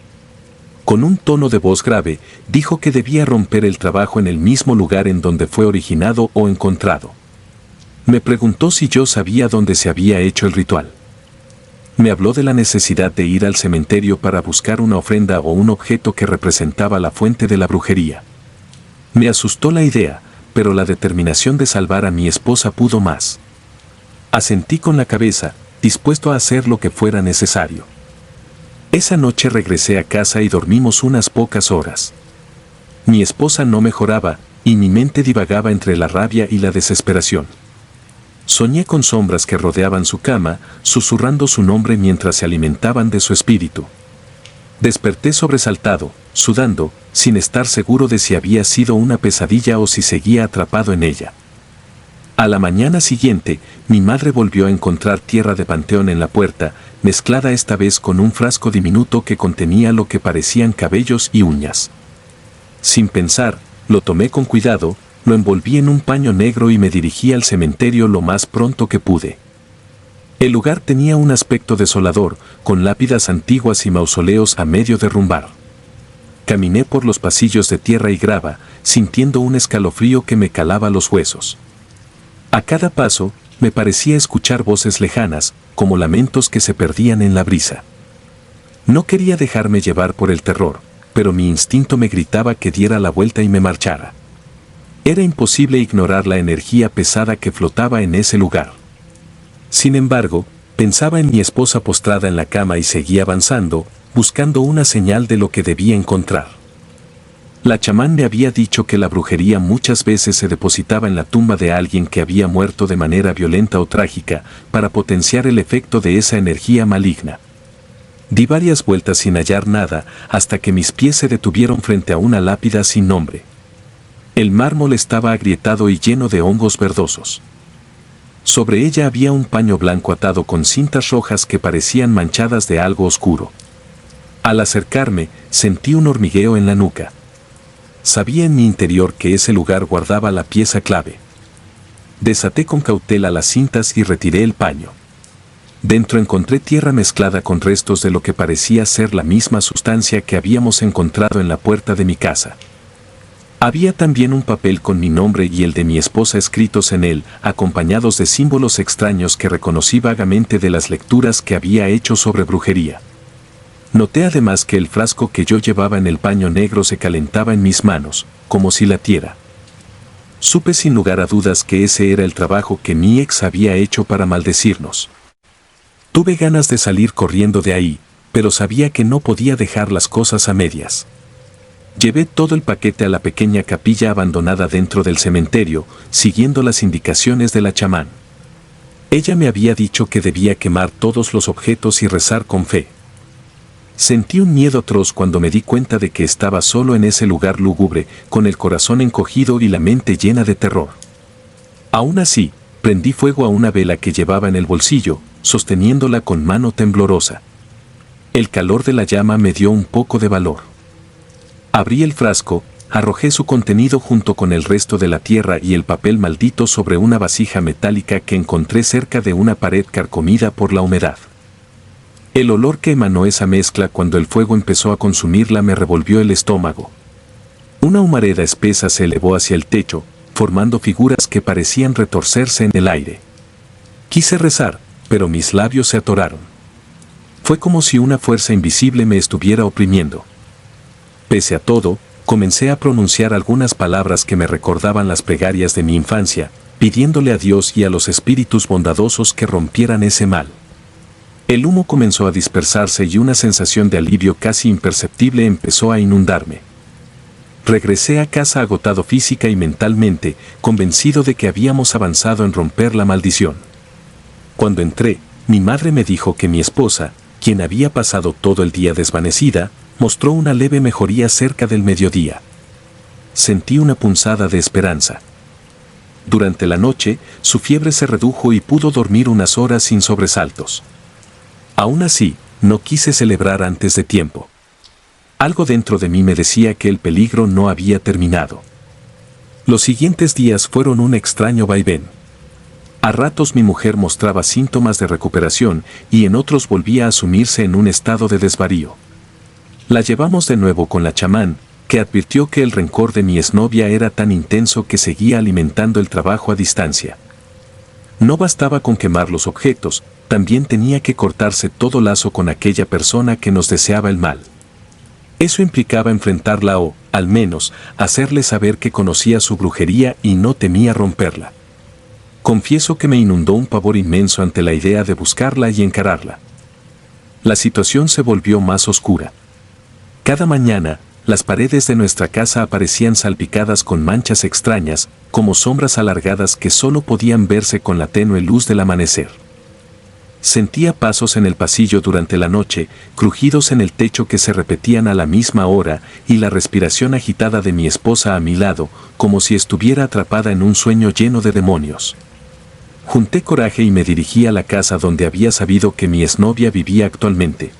Con un tono de voz grave, dijo que debía romper el trabajo en el mismo lugar en donde fue originado o encontrado. Me preguntó si yo sabía dónde se había hecho el ritual. Me habló de la necesidad de ir al cementerio para buscar una ofrenda o un objeto que representaba la fuente de la brujería. Me asustó la idea, pero la determinación de salvar a mi esposa pudo más. Asentí con la cabeza, dispuesto a hacer lo que fuera necesario. Esa noche regresé a casa y dormimos unas pocas horas. Mi esposa no mejoraba, y mi mente divagaba entre la rabia y la desesperación. Soñé con sombras que rodeaban su cama, susurrando su nombre mientras se alimentaban de su espíritu. Desperté sobresaltado, sudando, sin estar seguro de si había sido una pesadilla o si seguía atrapado en ella. A la mañana siguiente, mi madre volvió a encontrar tierra de panteón en la puerta, mezclada esta vez con un frasco diminuto que contenía lo que parecían cabellos y uñas. Sin pensar, lo tomé con cuidado, lo envolví en un paño negro y me dirigí al cementerio lo más pronto que pude. El lugar tenía un aspecto desolador, con lápidas antiguas y mausoleos a medio derrumbar. Caminé por los pasillos de tierra y grava, sintiendo un escalofrío que me calaba los huesos. A cada paso, me parecía escuchar voces lejanas, como lamentos que se perdían en la brisa. No quería dejarme llevar por el terror, pero mi instinto me gritaba que diera la vuelta y me marchara. Era imposible ignorar la energía pesada que flotaba en ese lugar. Sin embargo, pensaba en mi esposa postrada en la cama y seguía avanzando, buscando una señal de lo que debía encontrar. La chamán me había dicho que la brujería muchas veces se depositaba en la tumba de alguien que había muerto de manera violenta o trágica, para potenciar el efecto de esa energía maligna. Di varias vueltas sin hallar nada, hasta que mis pies se detuvieron frente a una lápida sin nombre. El mármol estaba agrietado y lleno de hongos verdosos. Sobre ella había un paño blanco atado con cintas rojas que parecían manchadas de algo oscuro. Al acercarme, sentí un hormigueo en la nuca. Sabía en mi interior que ese lugar guardaba la pieza clave. Desaté con cautela las cintas y retiré el paño. Dentro encontré tierra mezclada con restos de lo que parecía ser la misma sustancia que habíamos encontrado en la puerta de mi casa. Había también un papel con mi nombre y el de mi esposa escritos en él, acompañados de símbolos extraños que reconocí vagamente de las lecturas que había hecho sobre brujería. Noté además que el frasco que yo llevaba en el paño negro se calentaba en mis manos, como si latiera. Supe sin lugar a dudas que ese era el trabajo que mi ex había hecho para maldecirnos. Tuve ganas de salir corriendo de ahí, pero sabía que no podía dejar las cosas a medias. Llevé todo el paquete a la pequeña capilla abandonada dentro del cementerio, siguiendo las indicaciones de la chamán. Ella me había dicho que debía quemar todos los objetos y rezar con fe. Sentí un miedo atroz cuando me di cuenta de que estaba solo en ese lugar lúgubre, con el corazón encogido y la mente llena de terror. Aún así, prendí fuego a una vela que llevaba en el bolsillo, sosteniéndola con mano temblorosa. El calor de la llama me dio un poco de valor. Abrí el frasco, arrojé su contenido junto con el resto de la tierra y el papel maldito sobre una vasija metálica que encontré cerca de una pared carcomida por la humedad. El olor que emanó esa mezcla cuando el fuego empezó a consumirla me revolvió el estómago. Una humareda espesa se elevó hacia el techo, formando figuras que parecían retorcerse en el aire. Quise rezar, pero mis labios se atoraron. Fue como si una fuerza invisible me estuviera oprimiendo. Pese a todo, comencé a pronunciar algunas palabras que me recordaban las plegarias de mi infancia, pidiéndole a Dios y a los espíritus bondadosos que rompieran ese mal. El humo comenzó a dispersarse y una sensación de alivio casi imperceptible empezó a inundarme. Regresé a casa agotado física y mentalmente, convencido de que habíamos avanzado en romper la maldición. Cuando entré, mi madre me dijo que mi esposa, quien había pasado todo el día desvanecida, mostró una leve mejoría cerca del mediodía. Sentí una punzada de esperanza. Durante la noche, su fiebre se redujo y pudo dormir unas horas sin sobresaltos. Aún así, no quise celebrar antes de tiempo. Algo dentro de mí me decía que el peligro no había terminado. Los siguientes días fueron un extraño vaivén. A ratos mi mujer mostraba síntomas de recuperación y en otros volvía a sumirse en un estado de desvarío. La llevamos de nuevo con la chamán, que advirtió que el rencor de mi exnovia era tan intenso que seguía alimentando el trabajo a distancia. No bastaba con quemar los objetos, también tenía que cortarse todo lazo con aquella persona que nos deseaba el mal. Eso implicaba enfrentarla o, al menos, hacerle saber que conocía su brujería y no temía romperla. Confieso que me inundó un pavor inmenso ante la idea de buscarla y encararla. La situación se volvió más oscura. Cada mañana, las paredes de nuestra casa aparecían salpicadas con manchas extrañas, como sombras alargadas que solo podían verse con la tenue luz del amanecer. Sentía pasos en el pasillo durante la noche, crujidos en el techo que se repetían a la misma hora y la respiración agitada de mi esposa a mi lado, como si estuviera atrapada en un sueño lleno de demonios. Junté coraje y me dirigí a la casa donde había sabido que mi exnovia vivía actualmente.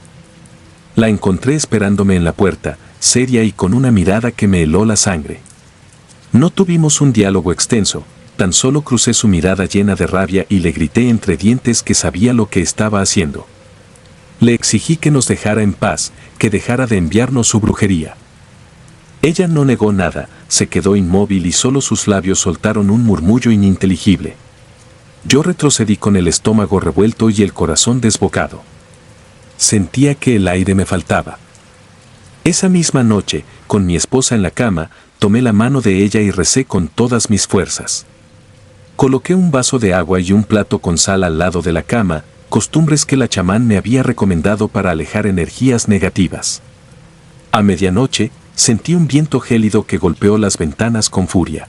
La encontré esperándome en la puerta, seria y con una mirada que me heló la sangre. No tuvimos un diálogo extenso, tan solo crucé su mirada llena de rabia y le grité entre dientes que sabía lo que estaba haciendo. Le exigí que nos dejara en paz, que dejara de enviarnos su brujería. Ella no negó nada, se quedó inmóvil y solo sus labios soltaron un murmullo ininteligible. Yo retrocedí con el estómago revuelto y el corazón desbocado. Sentía que el aire me faltaba. Esa misma noche, con mi esposa en la cama, tomé la mano de ella y recé con todas mis fuerzas. Coloqué un vaso de agua y un plato con sal al lado de la cama, costumbres que la chamán me había recomendado para alejar energías negativas. A medianoche, sentí un viento gélido que golpeó las ventanas con furia.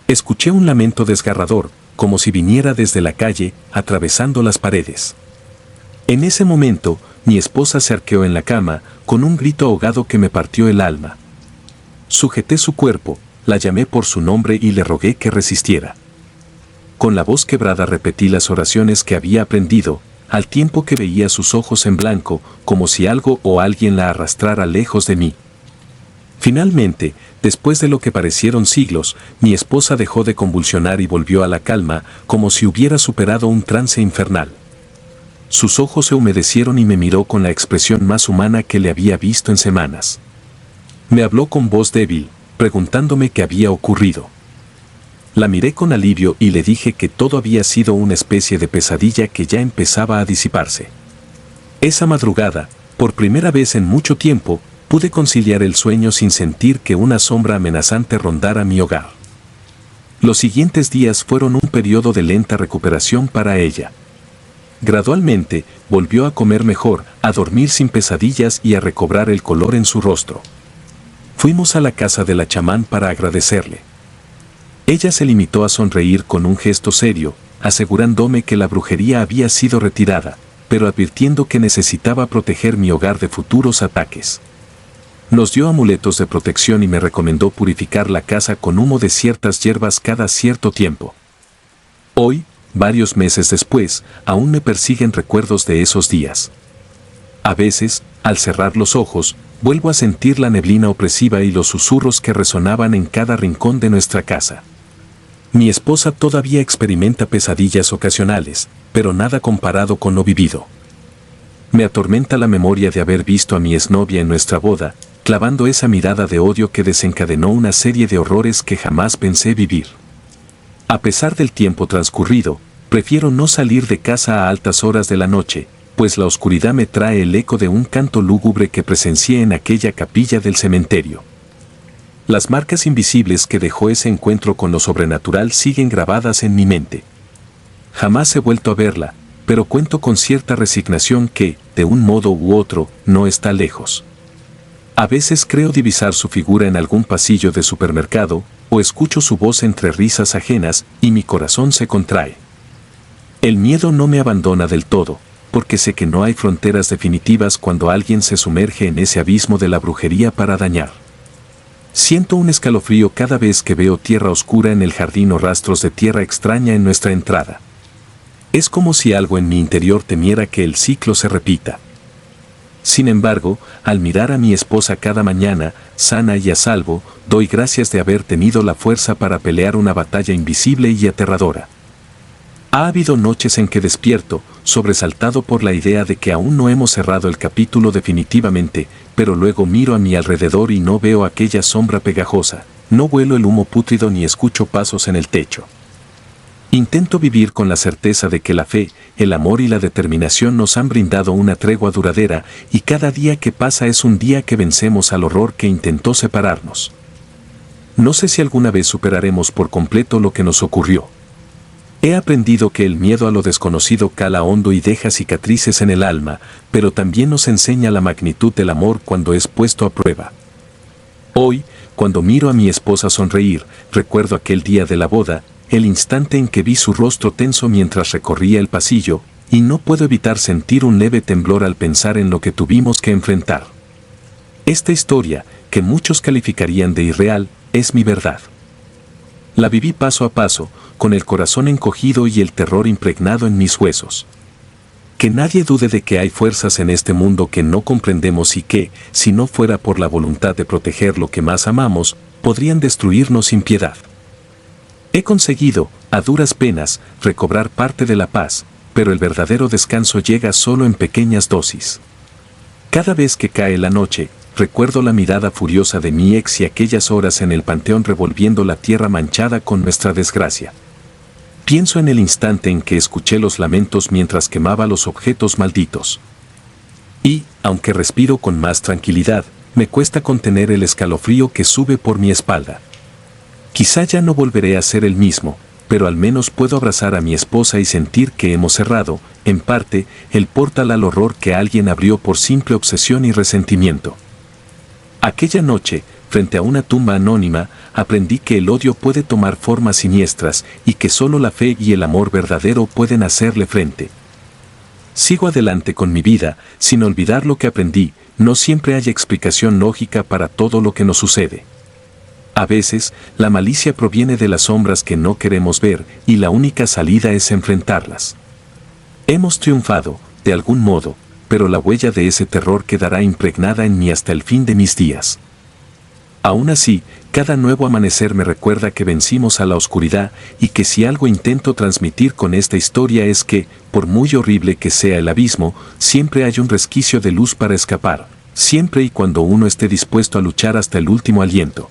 Escuché un lamento desgarrador, como si viniera desde la calle, atravesando las paredes. En ese momento, mi esposa se arqueó en la cama, con un grito ahogado que me partió el alma. Sujeté su cuerpo, la llamé por su nombre y le rogué que resistiera. Con la voz quebrada repetí las oraciones que había aprendido, al tiempo que veía sus ojos en blanco, como si algo o alguien la arrastrara lejos de mí. Finalmente, después de lo que parecieron siglos, mi esposa dejó de convulsionar y volvió a la calma, como si hubiera superado un trance infernal. Sus ojos se humedecieron y me miró con la expresión más humana que le había visto en semanas. Me habló con voz débil, preguntándome qué había ocurrido. La miré con alivio y le dije que todo había sido una especie de pesadilla que ya empezaba a disiparse. Esa madrugada, Por primera vez en mucho tiempo, pude conciliar el sueño sin sentir que una sombra amenazante rondara mi hogar. Los siguientes días fueron un periodo de lenta recuperación para ella. Gradualmente, volvió a comer mejor, a dormir sin pesadillas y a recobrar el color en su rostro. Fuimos a la casa de la chamán para agradecerle. Ella se limitó a sonreír con un gesto serio, asegurándome que la brujería había sido retirada, pero advirtiendo que necesitaba proteger mi hogar de futuros ataques. Nos dio amuletos de protección y me recomendó purificar la casa con humo de ciertas hierbas cada cierto tiempo. Hoy, varios meses después, aún me persiguen recuerdos de esos días. A veces, al cerrar los ojos, vuelvo a sentir la neblina opresiva y los susurros que resonaban en cada rincón de nuestra casa. Mi esposa todavía experimenta pesadillas ocasionales, pero nada comparado con lo vivido. Me atormenta la memoria de haber visto a mi exnovia en nuestra boda, clavando esa mirada de odio que desencadenó una serie de horrores que jamás pensé vivir. A pesar del tiempo transcurrido, prefiero no salir de casa a altas horas de la noche, pues la oscuridad me trae el eco de un canto lúgubre que presencié en aquella capilla del cementerio. Las marcas invisibles que dejó ese encuentro con lo sobrenatural siguen grabadas en mi mente. Jamás he vuelto a verla, pero cuento con cierta resignación que, de un modo u otro, no está lejos. A veces creo divisar su figura en algún pasillo de supermercado, o escucho su voz entre risas ajenas y mi corazón se contrae. El miedo no me abandona del todo, porque sé que no hay fronteras definitivas cuando alguien se sumerge en ese abismo de la brujería para dañar. Siento un escalofrío cada vez que veo tierra oscura en el jardín o rastros de tierra extraña en nuestra entrada. Es como si algo en mi interior temiera que el ciclo se repita. Sin embargo, al mirar a mi esposa cada mañana, sana y a salvo, doy gracias de haber tenido la fuerza para pelear una batalla invisible y aterradora. Ha habido noches en que despierto, sobresaltado por la idea de que aún no hemos cerrado el capítulo definitivamente, pero luego miro a mi alrededor y no veo aquella sombra pegajosa, no huelo el humo pútrido ni escucho pasos en el techo. Intento vivir con la certeza de que la fe, el amor y la determinación nos han brindado una tregua duradera y cada día que pasa es un día que vencemos al horror que intentó separarnos. No sé si alguna vez superaremos por completo lo que nos ocurrió. He aprendido que el miedo a lo desconocido cala hondo y deja cicatrices en el alma, pero también nos enseña la magnitud del amor cuando es puesto a prueba. Hoy, cuando miro a mi esposa sonreír, recuerdo aquel día de la boda, el instante en que vi su rostro tenso mientras recorría el pasillo, y no puedo evitar sentir un leve temblor al pensar en lo que tuvimos que enfrentar. Esta historia, que muchos calificarían de irreal, es mi verdad. La viví paso a paso, con el corazón encogido y el terror impregnado en mis huesos. Que nadie dude de que hay fuerzas en este mundo que no comprendemos y que, si no fuera por la voluntad de proteger lo que más amamos, podrían destruirnos sin piedad. He conseguido, a duras penas, recobrar parte de la paz, pero el verdadero descanso llega solo en pequeñas dosis. Cada vez que cae la noche, recuerdo la mirada furiosa de mi ex y aquellas horas en el panteón revolviendo la tierra manchada con nuestra desgracia. Pienso en el instante en que escuché los lamentos mientras quemaba los objetos malditos. Y, aunque respiro con más tranquilidad, me cuesta contener el escalofrío que sube por mi espalda. Quizá ya no volveré a ser el mismo, pero al menos puedo abrazar a mi esposa y sentir que hemos cerrado, en parte, el portal al horror que alguien abrió por simple obsesión y resentimiento. Aquella noche, frente a una tumba anónima, aprendí que el odio puede tomar formas siniestras y que solo la fe y el amor verdadero pueden hacerle frente. Sigo adelante con mi vida, sin olvidar lo que aprendí, no siempre hay explicación lógica para todo lo que nos sucede. A veces, la malicia proviene de las sombras que no queremos ver y la única salida es enfrentarlas. Hemos triunfado, de algún modo, pero la huella de ese terror quedará impregnada en mí hasta el fin de mis días. Aún así, cada nuevo amanecer me recuerda que vencimos a la oscuridad y que si algo intento transmitir con esta historia es que, por muy horrible que sea el abismo, siempre hay un resquicio de luz para escapar, siempre y cuando uno esté dispuesto a luchar hasta el último aliento.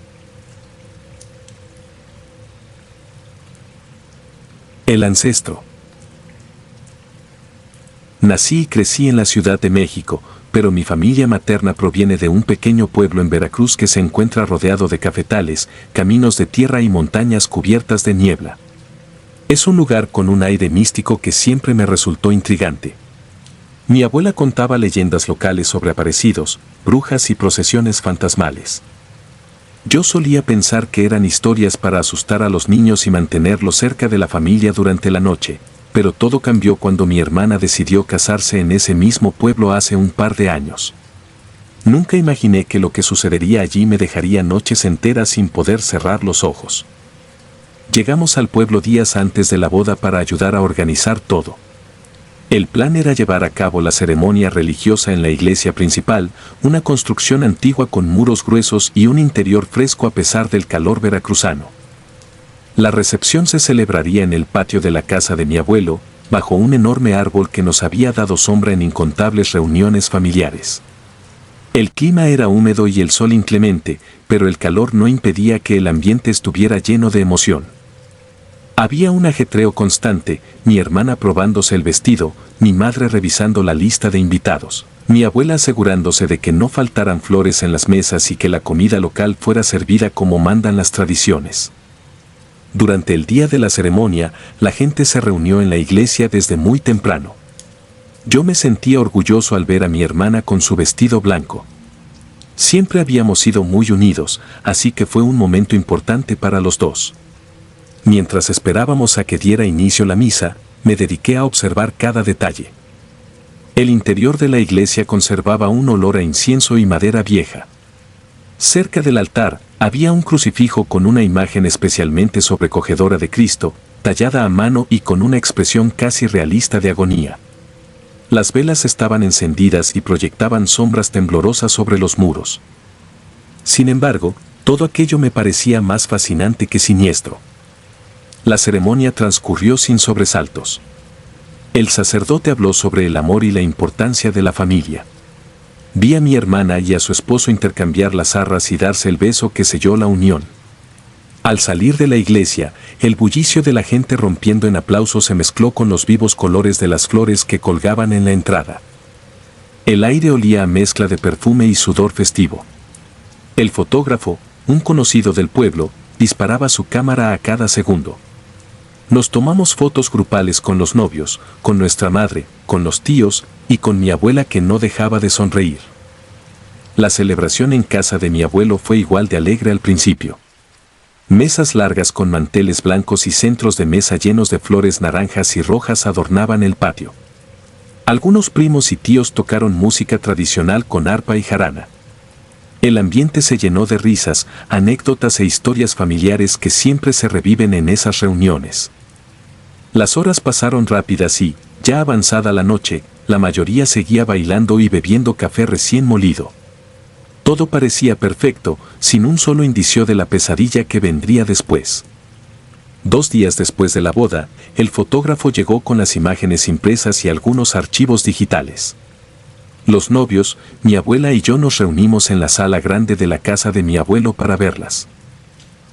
El ancestro. Nací y crecí en la Ciudad de México, pero mi familia materna proviene de un pequeño pueblo en Veracruz que se encuentra rodeado de cafetales, caminos de tierra y montañas cubiertas de niebla. Es un lugar con un aire místico que siempre me resultó intrigante. Mi abuela contaba leyendas locales sobre aparecidos, brujas y procesiones fantasmales. Yo solía pensar que eran historias para asustar a los niños y mantenerlos cerca de la familia durante la noche, pero todo cambió cuando mi hermana decidió casarse en ese mismo pueblo hace un par de años. Nunca imaginé que lo que sucedería allí me dejaría noches enteras sin poder cerrar los ojos. Llegamos al pueblo días antes de la boda para ayudar a organizar todo. El plan era llevar a cabo la ceremonia religiosa en la iglesia principal, una construcción antigua con muros gruesos y un interior fresco a pesar del calor veracruzano. La recepción se celebraría en el patio de la casa de mi abuelo, bajo un enorme árbol que nos había dado sombra en incontables reuniones familiares. El clima era húmedo y el sol inclemente, pero el calor no impedía que el ambiente estuviera lleno de emoción. Había un ajetreo constante, mi hermana probándose el vestido, mi madre revisando la lista de invitados, mi abuela asegurándose de que no faltaran flores en las mesas y que la comida local fuera servida como mandan las tradiciones. Durante el día de la ceremonia, la gente se reunió en la iglesia desde muy temprano. Yo me sentía orgulloso al ver a mi hermana con su vestido blanco. Siempre habíamos sido muy unidos, así que fue un momento importante para los dos. Mientras esperábamos a que diera inicio la misa, me dediqué a observar cada detalle. El interior de la iglesia conservaba un olor a incienso y madera vieja. Cerca del altar, había un crucifijo con una imagen especialmente sobrecogedora de Cristo, tallada a mano y con una expresión casi realista de agonía. Las velas estaban encendidas y proyectaban sombras temblorosas sobre los muros. Sin embargo, todo aquello me parecía más fascinante que siniestro. La ceremonia transcurrió sin sobresaltos. El sacerdote habló sobre el amor y la importancia de la familia. Vi a mi hermana y a su esposo intercambiar las arras y darse el beso que selló la unión. Al salir de la iglesia, el bullicio de la gente rompiendo en aplausos se mezcló con los vivos colores de las flores que colgaban en la entrada. El aire olía a mezcla de perfume y sudor festivo. El fotógrafo, un conocido del pueblo, disparaba su cámara a cada segundo. Nos tomamos fotos grupales con los novios, con nuestra madre, con los tíos y con mi abuela que no dejaba de sonreír. La celebración en casa de mi abuelo fue igual de alegre al principio. Mesas largas con manteles blancos y centros de mesa llenos de flores naranjas y rojas adornaban el patio. Algunos primos y tíos tocaron música tradicional con arpa y jarana. El ambiente se llenó de risas, anécdotas e historias familiares que siempre se reviven en esas reuniones. Las horas pasaron rápidas y, ya avanzada la noche, la mayoría seguía bailando y bebiendo café recién molido. Todo parecía perfecto, sin un solo indicio de la pesadilla que vendría después. 2 días después de la boda, el fotógrafo llegó con las imágenes impresas y algunos archivos digitales. Los novios, mi abuela y yo nos reunimos en la sala grande de la casa de mi abuelo para verlas.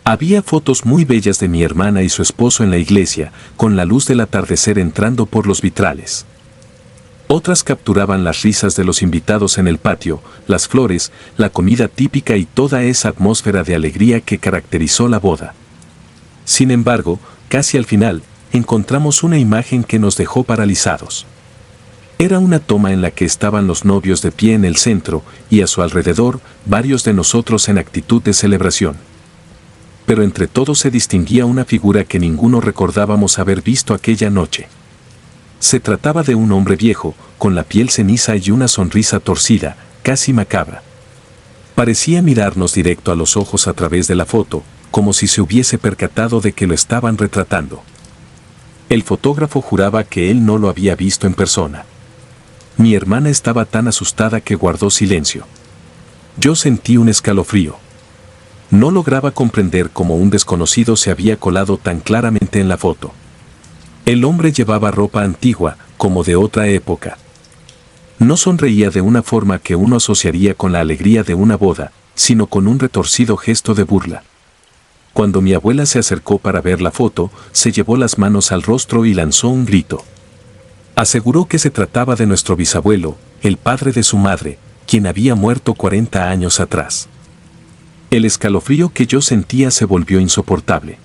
Había fotos muy bellas de mi hermana y su esposo en la iglesia, con la luz del atardecer entrando por los vitrales. Otras capturaban las risas de los invitados en el patio, las flores, la comida típica y toda esa atmósfera de alegría que caracterizó la boda. Sin embargo, casi al final, encontramos una imagen que nos dejó paralizados. Era una toma en la que estaban los novios de pie en el centro y a su alrededor varios de nosotros en actitud de celebración. Pero entre todos se distinguía una figura que ninguno recordábamos haber visto aquella noche. Se trataba de un hombre viejo, con la piel ceniza y una sonrisa torcida, casi macabra. Parecía mirarnos directo a los ojos a través de la foto, como si se hubiese percatado de que lo estaban retratando. El fotógrafo juraba que él no lo había visto en persona. Mi hermana estaba tan asustada que guardó silencio. Yo sentí un escalofrío. No lograba comprender cómo un desconocido se había colado tan claramente en la foto. El hombre llevaba ropa antigua, como de otra época. No sonreía de una forma que uno asociaría con la alegría de una boda, sino con un retorcido gesto de burla. Cuando mi abuela se acercó para ver la foto, se llevó las manos al rostro y lanzó un grito. Aseguró que se trataba de nuestro bisabuelo, el padre de su madre, quien había muerto 40 años atrás. El escalofrío que yo sentía se volvió insoportable.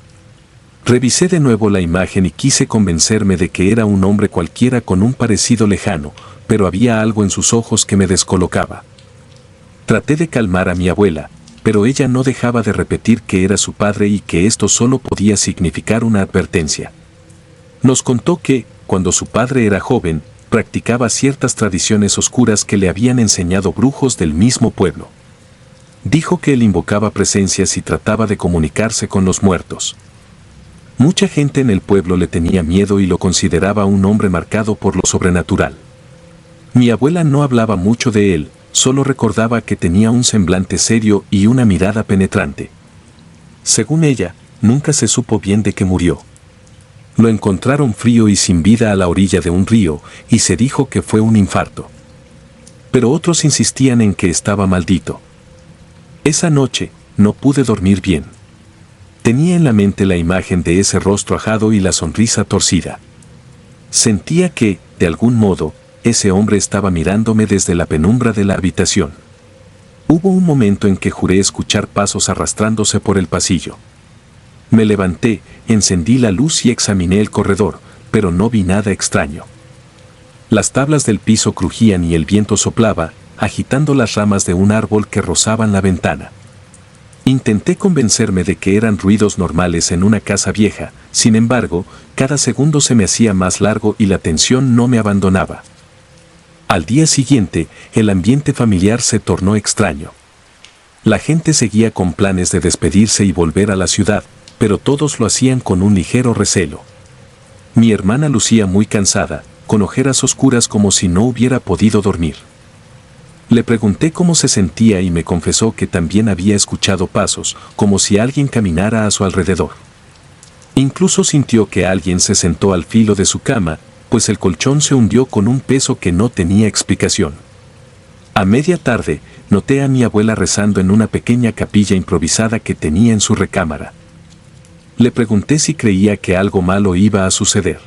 Revisé de nuevo la imagen y quise convencerme de que era un hombre cualquiera con un parecido lejano, pero había algo en sus ojos que me descolocaba. Traté de calmar a mi abuela, pero ella no dejaba de repetir que era su padre y que esto solo podía significar una advertencia. Nos contó que, cuando su padre era joven, practicaba ciertas tradiciones oscuras que le habían enseñado brujos del mismo pueblo. Dijo que él invocaba presencias y trataba de comunicarse con los muertos. Mucha gente en el pueblo le tenía miedo y lo consideraba un hombre marcado por lo sobrenatural. Mi abuela no hablaba mucho de él, solo recordaba que tenía un semblante serio y una mirada penetrante. Según ella, nunca se supo bien de qué murió. Lo encontraron frío y sin vida a la orilla de un río, y se dijo que fue un infarto. Pero otros insistían en que estaba maldito. Esa noche, no pude dormir bien. Tenía en la mente la imagen de ese rostro ajado y la sonrisa torcida. Sentía que, de algún modo, ese hombre estaba mirándome desde la penumbra de la habitación. Hubo un momento en que juré escuchar pasos arrastrándose por el pasillo. Me levanté, encendí la luz y examiné el corredor, pero no vi nada extraño. Las tablas del piso crujían y el viento soplaba, agitando las ramas de un árbol que rozaban la ventana. Intenté convencerme de que eran ruidos normales en una casa vieja, sin embargo, cada segundo se me hacía más largo y la tensión no me abandonaba. Al día siguiente, el ambiente familiar se tornó extraño. La gente seguía con planes de despedirse y volver a la ciudad, pero todos lo hacían con un ligero recelo. Mi hermana lucía muy cansada, con ojeras oscuras como si no hubiera podido dormir. Le pregunté cómo se sentía y me confesó que también había escuchado pasos, como si alguien caminara a su alrededor. Incluso sintió que alguien se sentó al filo de su cama, pues el colchón se hundió con un peso que no tenía explicación. A media tarde, noté a mi abuela rezando en una pequeña capilla improvisada que tenía en su recámara. Le pregunté si creía que algo malo iba a suceder.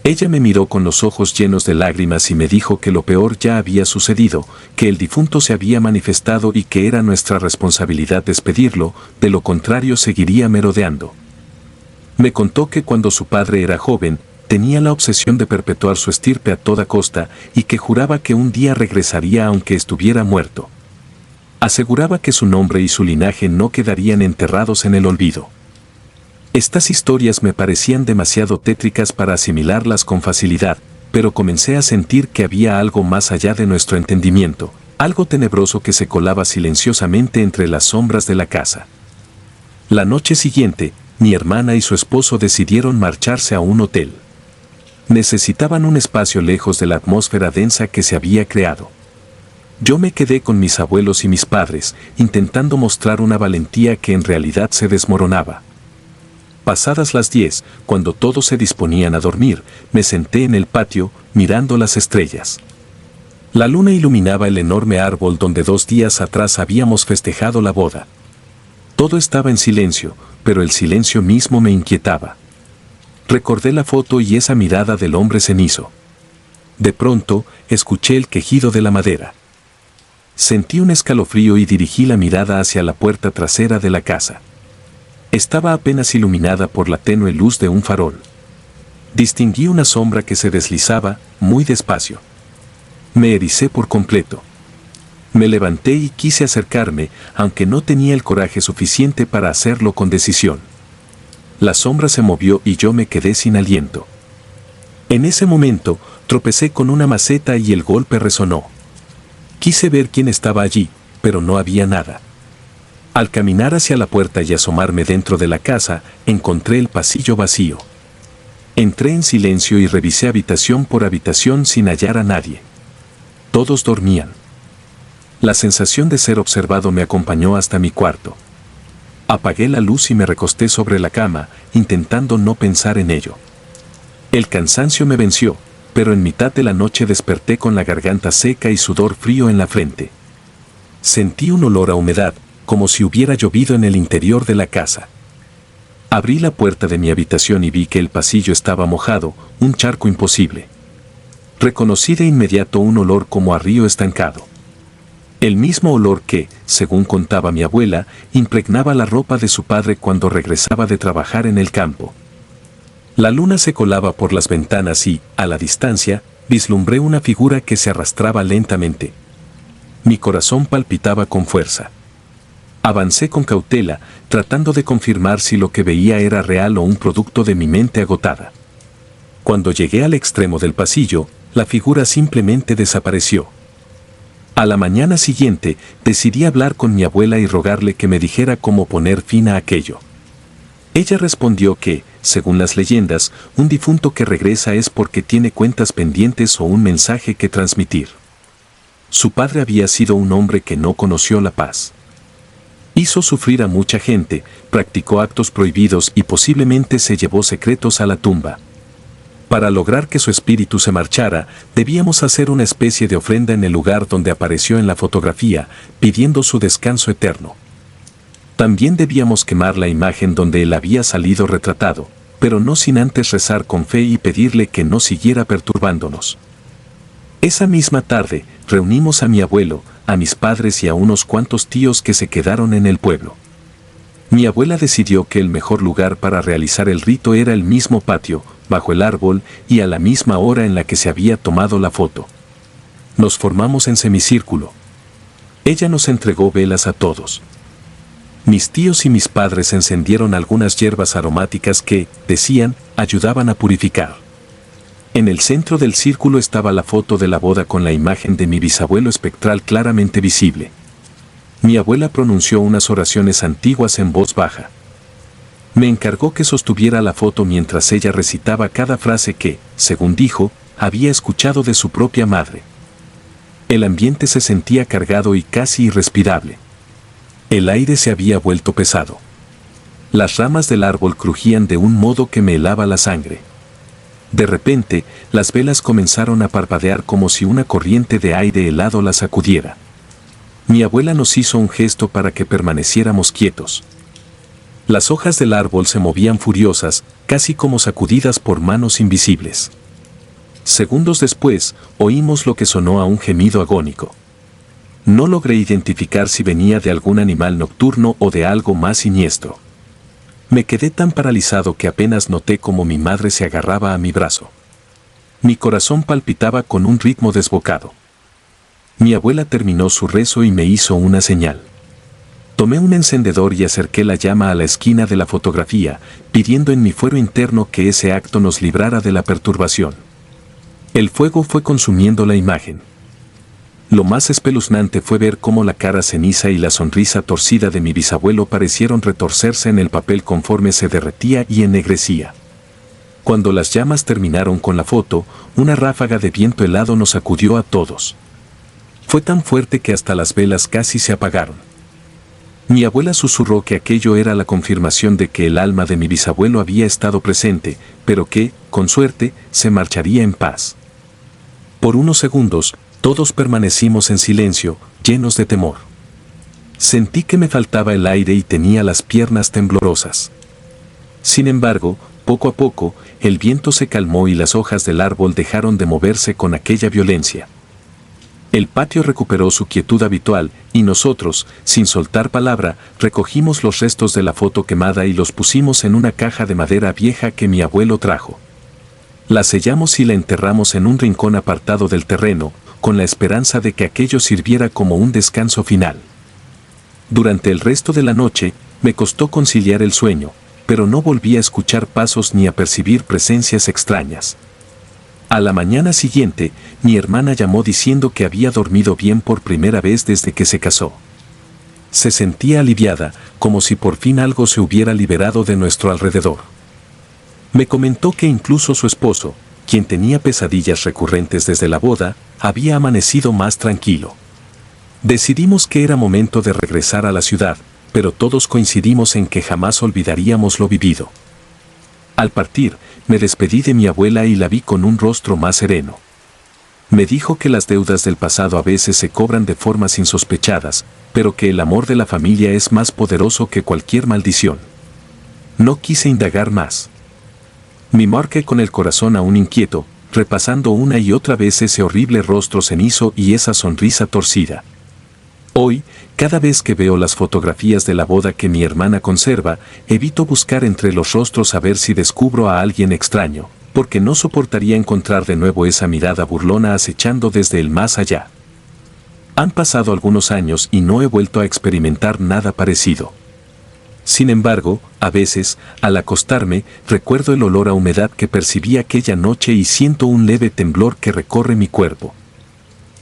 Ella me miró con los ojos llenos de lágrimas y me dijo que lo peor ya había sucedido, que el difunto se había manifestado y que era nuestra responsabilidad despedirlo, de lo contrario seguiría merodeando. Me contó que cuando su padre era joven, tenía la obsesión de perpetuar su estirpe a toda costa y que juraba que un día regresaría aunque estuviera muerto. Aseguraba que su nombre y su linaje no quedarían enterrados en el olvido. Estas historias me parecían demasiado tétricas para asimilarlas con facilidad, pero comencé a sentir que había algo más allá de nuestro entendimiento, algo tenebroso que se colaba silenciosamente entre las sombras de la casa. La noche siguiente, mi hermana y su esposo decidieron marcharse a un hotel. Necesitaban un espacio lejos de la atmósfera densa que se había creado. Yo me quedé con mis abuelos y mis padres, intentando mostrar una valentía que en realidad se desmoronaba. Pasadas las 10, cuando todos se disponían a dormir, me senté en el patio, mirando las estrellas. La luna iluminaba el enorme árbol donde 2 días atrás habíamos festejado la boda. Todo estaba en silencio, pero el silencio mismo me inquietaba. Recordé la foto y esa mirada del hombre cenizo. De pronto, escuché el quejido de la madera. Sentí un escalofrío y dirigí la mirada hacia la puerta trasera de la casa. Estaba apenas iluminada por la tenue luz de un farol. Distinguí una sombra que se deslizaba, muy despacio. Me ericé por completo. Me levanté y quise acercarme, aunque no tenía el coraje suficiente para hacerlo con decisión. La sombra se movió y yo me quedé sin aliento. En ese momento, tropecé con una maceta y el golpe resonó. Quise ver quién estaba allí, pero no había nada. Al caminar hacia la puerta y asomarme dentro de la casa, encontré el pasillo vacío. Entré en silencio y revisé habitación por habitación sin hallar a nadie. Todos dormían. La sensación de ser observado me acompañó hasta mi cuarto. Apagué la luz y me recosté sobre la cama, intentando no pensar en ello. El cansancio me venció, pero en mitad de la noche desperté con la garganta seca y sudor frío en la frente. Sentí un olor a humedad, como si hubiera llovido en el interior de la casa. Abrí la puerta de mi habitación y vi que el pasillo estaba mojado, un charco imposible. Reconocí de inmediato un olor como a río estancado. El mismo olor que, según contaba mi abuela, impregnaba la ropa de su padre cuando regresaba de trabajar en el campo. La luna se colaba por las ventanas y, a la distancia, vislumbré una figura que se arrastraba lentamente. Mi corazón palpitaba con fuerza. Avancé con cautela, tratando de confirmar si lo que veía era real o un producto de mi mente agotada. Cuando llegué al extremo del pasillo, la figura simplemente desapareció. A la mañana siguiente, decidí hablar con mi abuela y rogarle que me dijera cómo poner fin a aquello. Ella respondió que, según las leyendas, un difunto que regresa es porque tiene cuentas pendientes o un mensaje que transmitir. Su padre había sido un hombre que no conoció la paz. Hizo sufrir a mucha gente, practicó actos prohibidos y posiblemente se llevó secretos a la tumba. Para lograr que su espíritu se marchara, debíamos hacer una especie de ofrenda en el lugar donde apareció en la fotografía, pidiendo su descanso eterno. También debíamos quemar la imagen donde él había salido retratado, pero no sin antes rezar con fe y pedirle que no siguiera perturbándonos. Esa misma tarde, reunimos a mi abuelo, a mis padres y a unos cuantos tíos que se quedaron en el pueblo. Mi abuela decidió que el mejor lugar para realizar el rito era el mismo patio, bajo el árbol y a la misma hora en la que se había tomado la foto. Nos formamos en semicírculo. Ella nos entregó velas a todos. Mis tíos y mis padres encendieron algunas hierbas aromáticas que, decían, ayudaban a purificar. En el centro del círculo estaba la foto de la boda con la imagen de mi bisabuelo espectral claramente visible. Mi abuela pronunció unas oraciones antiguas en voz baja. Me encargó que sostuviera la foto mientras ella recitaba cada frase que, según dijo, había escuchado de su propia madre. El ambiente se sentía cargado y casi irrespirable. El aire se había vuelto pesado. Las ramas del árbol crujían de un modo que me helaba la sangre. De repente, las velas comenzaron a parpadear como si una corriente de aire helado las sacudiera. Mi abuela nos hizo un gesto para que permaneciéramos quietos. Las hojas del árbol se movían furiosas, casi como sacudidas por manos invisibles. Segundos después, oímos lo que sonó a un gemido agónico. No logré identificar si venía de algún animal nocturno o de algo más siniestro. Me quedé tan paralizado que apenas noté cómo mi madre se agarraba a mi brazo. Mi corazón palpitaba con un ritmo desbocado. Mi abuela terminó su rezo y me hizo una señal. Tomé un encendedor y acerqué la llama a la esquina de la fotografía, pidiendo en mi fuero interno que ese acto nos librara de la perturbación. El fuego fue consumiendo la imagen. Lo más espeluznante fue ver cómo la cara ceniza y la sonrisa torcida de mi bisabuelo parecieron retorcerse en el papel conforme se derretía y ennegrecía. Cuando las llamas terminaron con la foto, una ráfaga de viento helado nos sacudió a todos. Fue tan fuerte que hasta las velas casi se apagaron. Mi abuela susurró que aquello era la confirmación de que el alma de mi bisabuelo había estado presente, pero que, con suerte, se marcharía en paz. Por unos segundos, todos permanecimos en silencio, llenos de temor. Sentí que me faltaba el aire y tenía las piernas temblorosas. Sin embargo, poco a poco, el viento se calmó y las hojas del árbol dejaron de moverse con aquella violencia. El patio recuperó su quietud habitual, y nosotros, sin soltar palabra, recogimos los restos de la foto quemada y los pusimos en una caja de madera vieja que mi abuelo trajo. La sellamos y la enterramos en un rincón apartado del terreno, con la esperanza de que aquello sirviera como un descanso final. Durante el resto de la noche, me costó conciliar el sueño, pero no volví a escuchar pasos ni a percibir presencias extrañas. A la mañana siguiente, mi hermana llamó diciendo que había dormido bien por primera vez desde que se casó. Se sentía aliviada, como si por fin algo se hubiera liberado de nuestro alrededor. Me comentó que incluso su esposo, quien tenía pesadillas recurrentes desde la boda, había amanecido más tranquilo. Decidimos que era momento de regresar a la ciudad, pero todos coincidimos en que jamás olvidaríamos lo vivido. Al partir, me despedí de mi abuela y la vi con un rostro más sereno. Me dijo que las deudas del pasado a veces se cobran de formas insospechadas, pero que el amor de la familia es más poderoso que cualquier maldición. No quise indagar más. Me marqué con el corazón aún inquieto, repasando una y otra vez ese horrible rostro cenizo y esa sonrisa torcida. Hoy, cada vez que veo las fotografías de la boda que mi hermana conserva, evito buscar entre los rostros a ver si descubro a alguien extraño, porque no soportaría encontrar de nuevo esa mirada burlona acechando desde el más allá. Han pasado algunos años y no he vuelto a experimentar nada parecido. Sin embargo, a veces, al acostarme, recuerdo el olor a humedad que percibí aquella noche y siento un leve temblor que recorre mi cuerpo.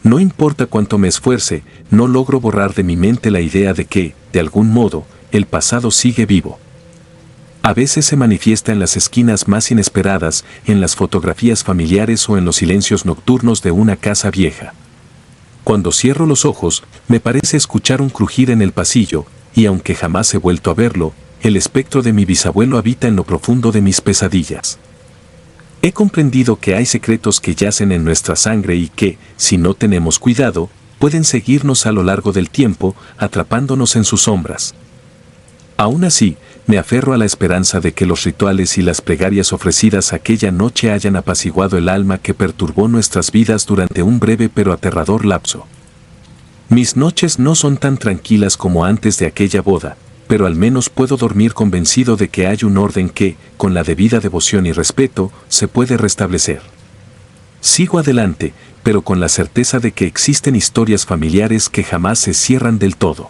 No importa cuánto me esfuerce, no logro borrar de mi mente la idea de que, de algún modo, el pasado sigue vivo. A veces se manifiesta en las esquinas más inesperadas, en las fotografías familiares o en los silencios nocturnos de una casa vieja. Cuando cierro los ojos, me parece escuchar un crujir en el pasillo, y aunque jamás he vuelto a verlo, el espectro de mi bisabuelo habita en lo profundo de mis pesadillas. He comprendido que hay secretos que yacen en nuestra sangre y que, si no tenemos cuidado, pueden seguirnos a lo largo del tiempo, atrapándonos en sus sombras. Aún así, me aferro a la esperanza de que los rituales y las plegarias ofrecidas aquella noche hayan apaciguado el alma que perturbó nuestras vidas durante un breve pero aterrador lapso. Mis noches no son tan tranquilas como antes de aquella boda, pero al menos puedo dormir convencido de que hay un orden que, con la debida devoción y respeto, se puede restablecer. Sigo adelante, pero con la certeza de que existen historias familiares que jamás se cierran del todo.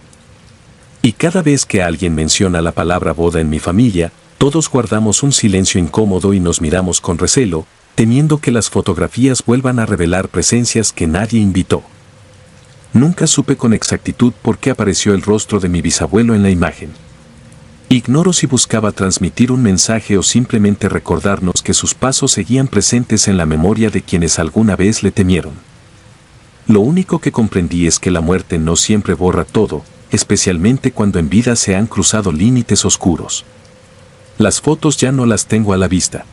Y cada vez que alguien menciona la palabra boda en mi familia, todos guardamos un silencio incómodo y nos miramos con recelo, temiendo que las fotografías vuelvan a revelar presencias que nadie invitó. Nunca supe con exactitud por qué apareció el rostro de mi bisabuelo en la imagen. Ignoro si buscaba transmitir un mensaje o simplemente recordarnos que sus pasos seguían presentes en la memoria de quienes alguna vez le temieron. Lo único que comprendí es que la muerte no siempre borra todo, especialmente cuando en vida se han cruzado límites oscuros. Las fotos ya no las tengo a la vista.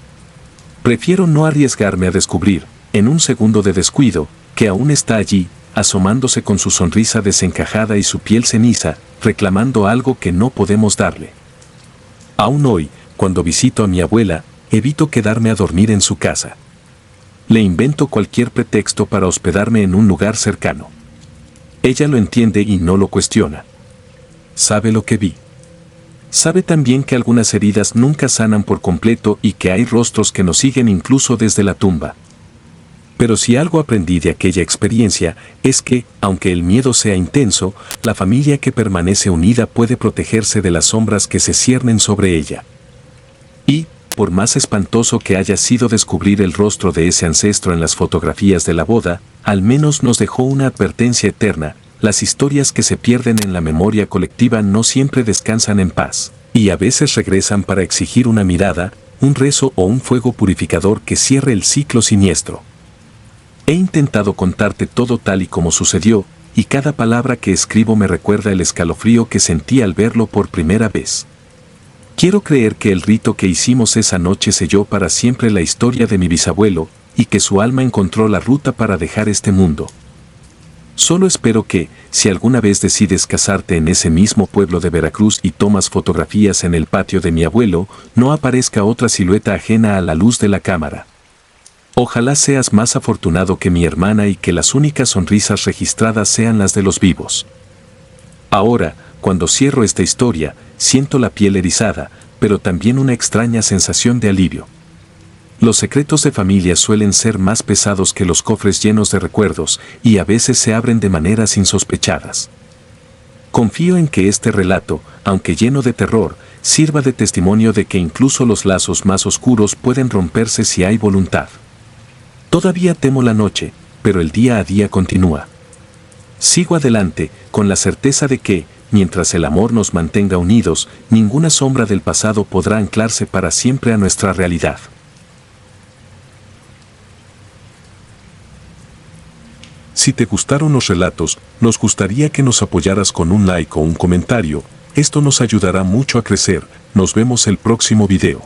Prefiero no arriesgarme a descubrir, en un segundo de descuido, que aún está allí, asomándose con su sonrisa desencajada y su piel ceniza, reclamando algo que no podemos darle. Aún hoy, cuando visito a mi abuela, evito quedarme a dormir en su casa. Le invento cualquier pretexto para hospedarme en un lugar cercano. Ella lo entiende y no lo cuestiona. Sabe lo que vi. Sabe también que algunas heridas nunca sanan por completo y que hay rostros que nos siguen incluso desde la tumba. Pero si algo aprendí de aquella experiencia, es que, aunque el miedo sea intenso, la familia que permanece unida puede protegerse de las sombras que se ciernen sobre ella. Y, por más espantoso que haya sido descubrir el rostro de ese ancestro en las fotografías de la boda, al menos nos dejó una advertencia eterna: las historias que se pierden en la memoria colectiva no siempre descansan en paz, y a veces regresan para exigir una mirada, un rezo o un fuego purificador que cierre el ciclo siniestro. He intentado contarte todo tal y como sucedió, y cada palabra que escribo me recuerda el escalofrío que sentí al verlo por primera vez. Quiero creer que el rito que hicimos esa noche selló para siempre la historia de mi bisabuelo, y que su alma encontró la ruta para dejar este mundo. Solo espero que, si alguna vez decides casarte en ese mismo pueblo de Veracruz y tomas fotografías en el patio de mi abuelo, no aparezca otra silueta ajena a la luz de la cámara. Ojalá seas más afortunado que mi hermana y que las únicas sonrisas registradas sean las de los vivos. Ahora, cuando cierro esta historia, siento la piel erizada, pero también una extraña sensación de alivio. Los secretos de familia suelen ser más pesados que los cofres llenos de recuerdos, y a veces se abren de maneras insospechadas. Confío en que este relato, aunque lleno de terror, sirva de testimonio de que incluso los lazos más oscuros pueden romperse si hay voluntad. Todavía temo la noche, pero el día a día continúa. Sigo adelante, con la certeza de que, mientras el amor nos mantenga unidos, ninguna sombra del pasado podrá anclarse para siempre a nuestra realidad. Si te gustaron los relatos, nos gustaría que nos apoyaras con un like o un comentario. Esto nos ayudará mucho a crecer. Nos vemos el próximo video.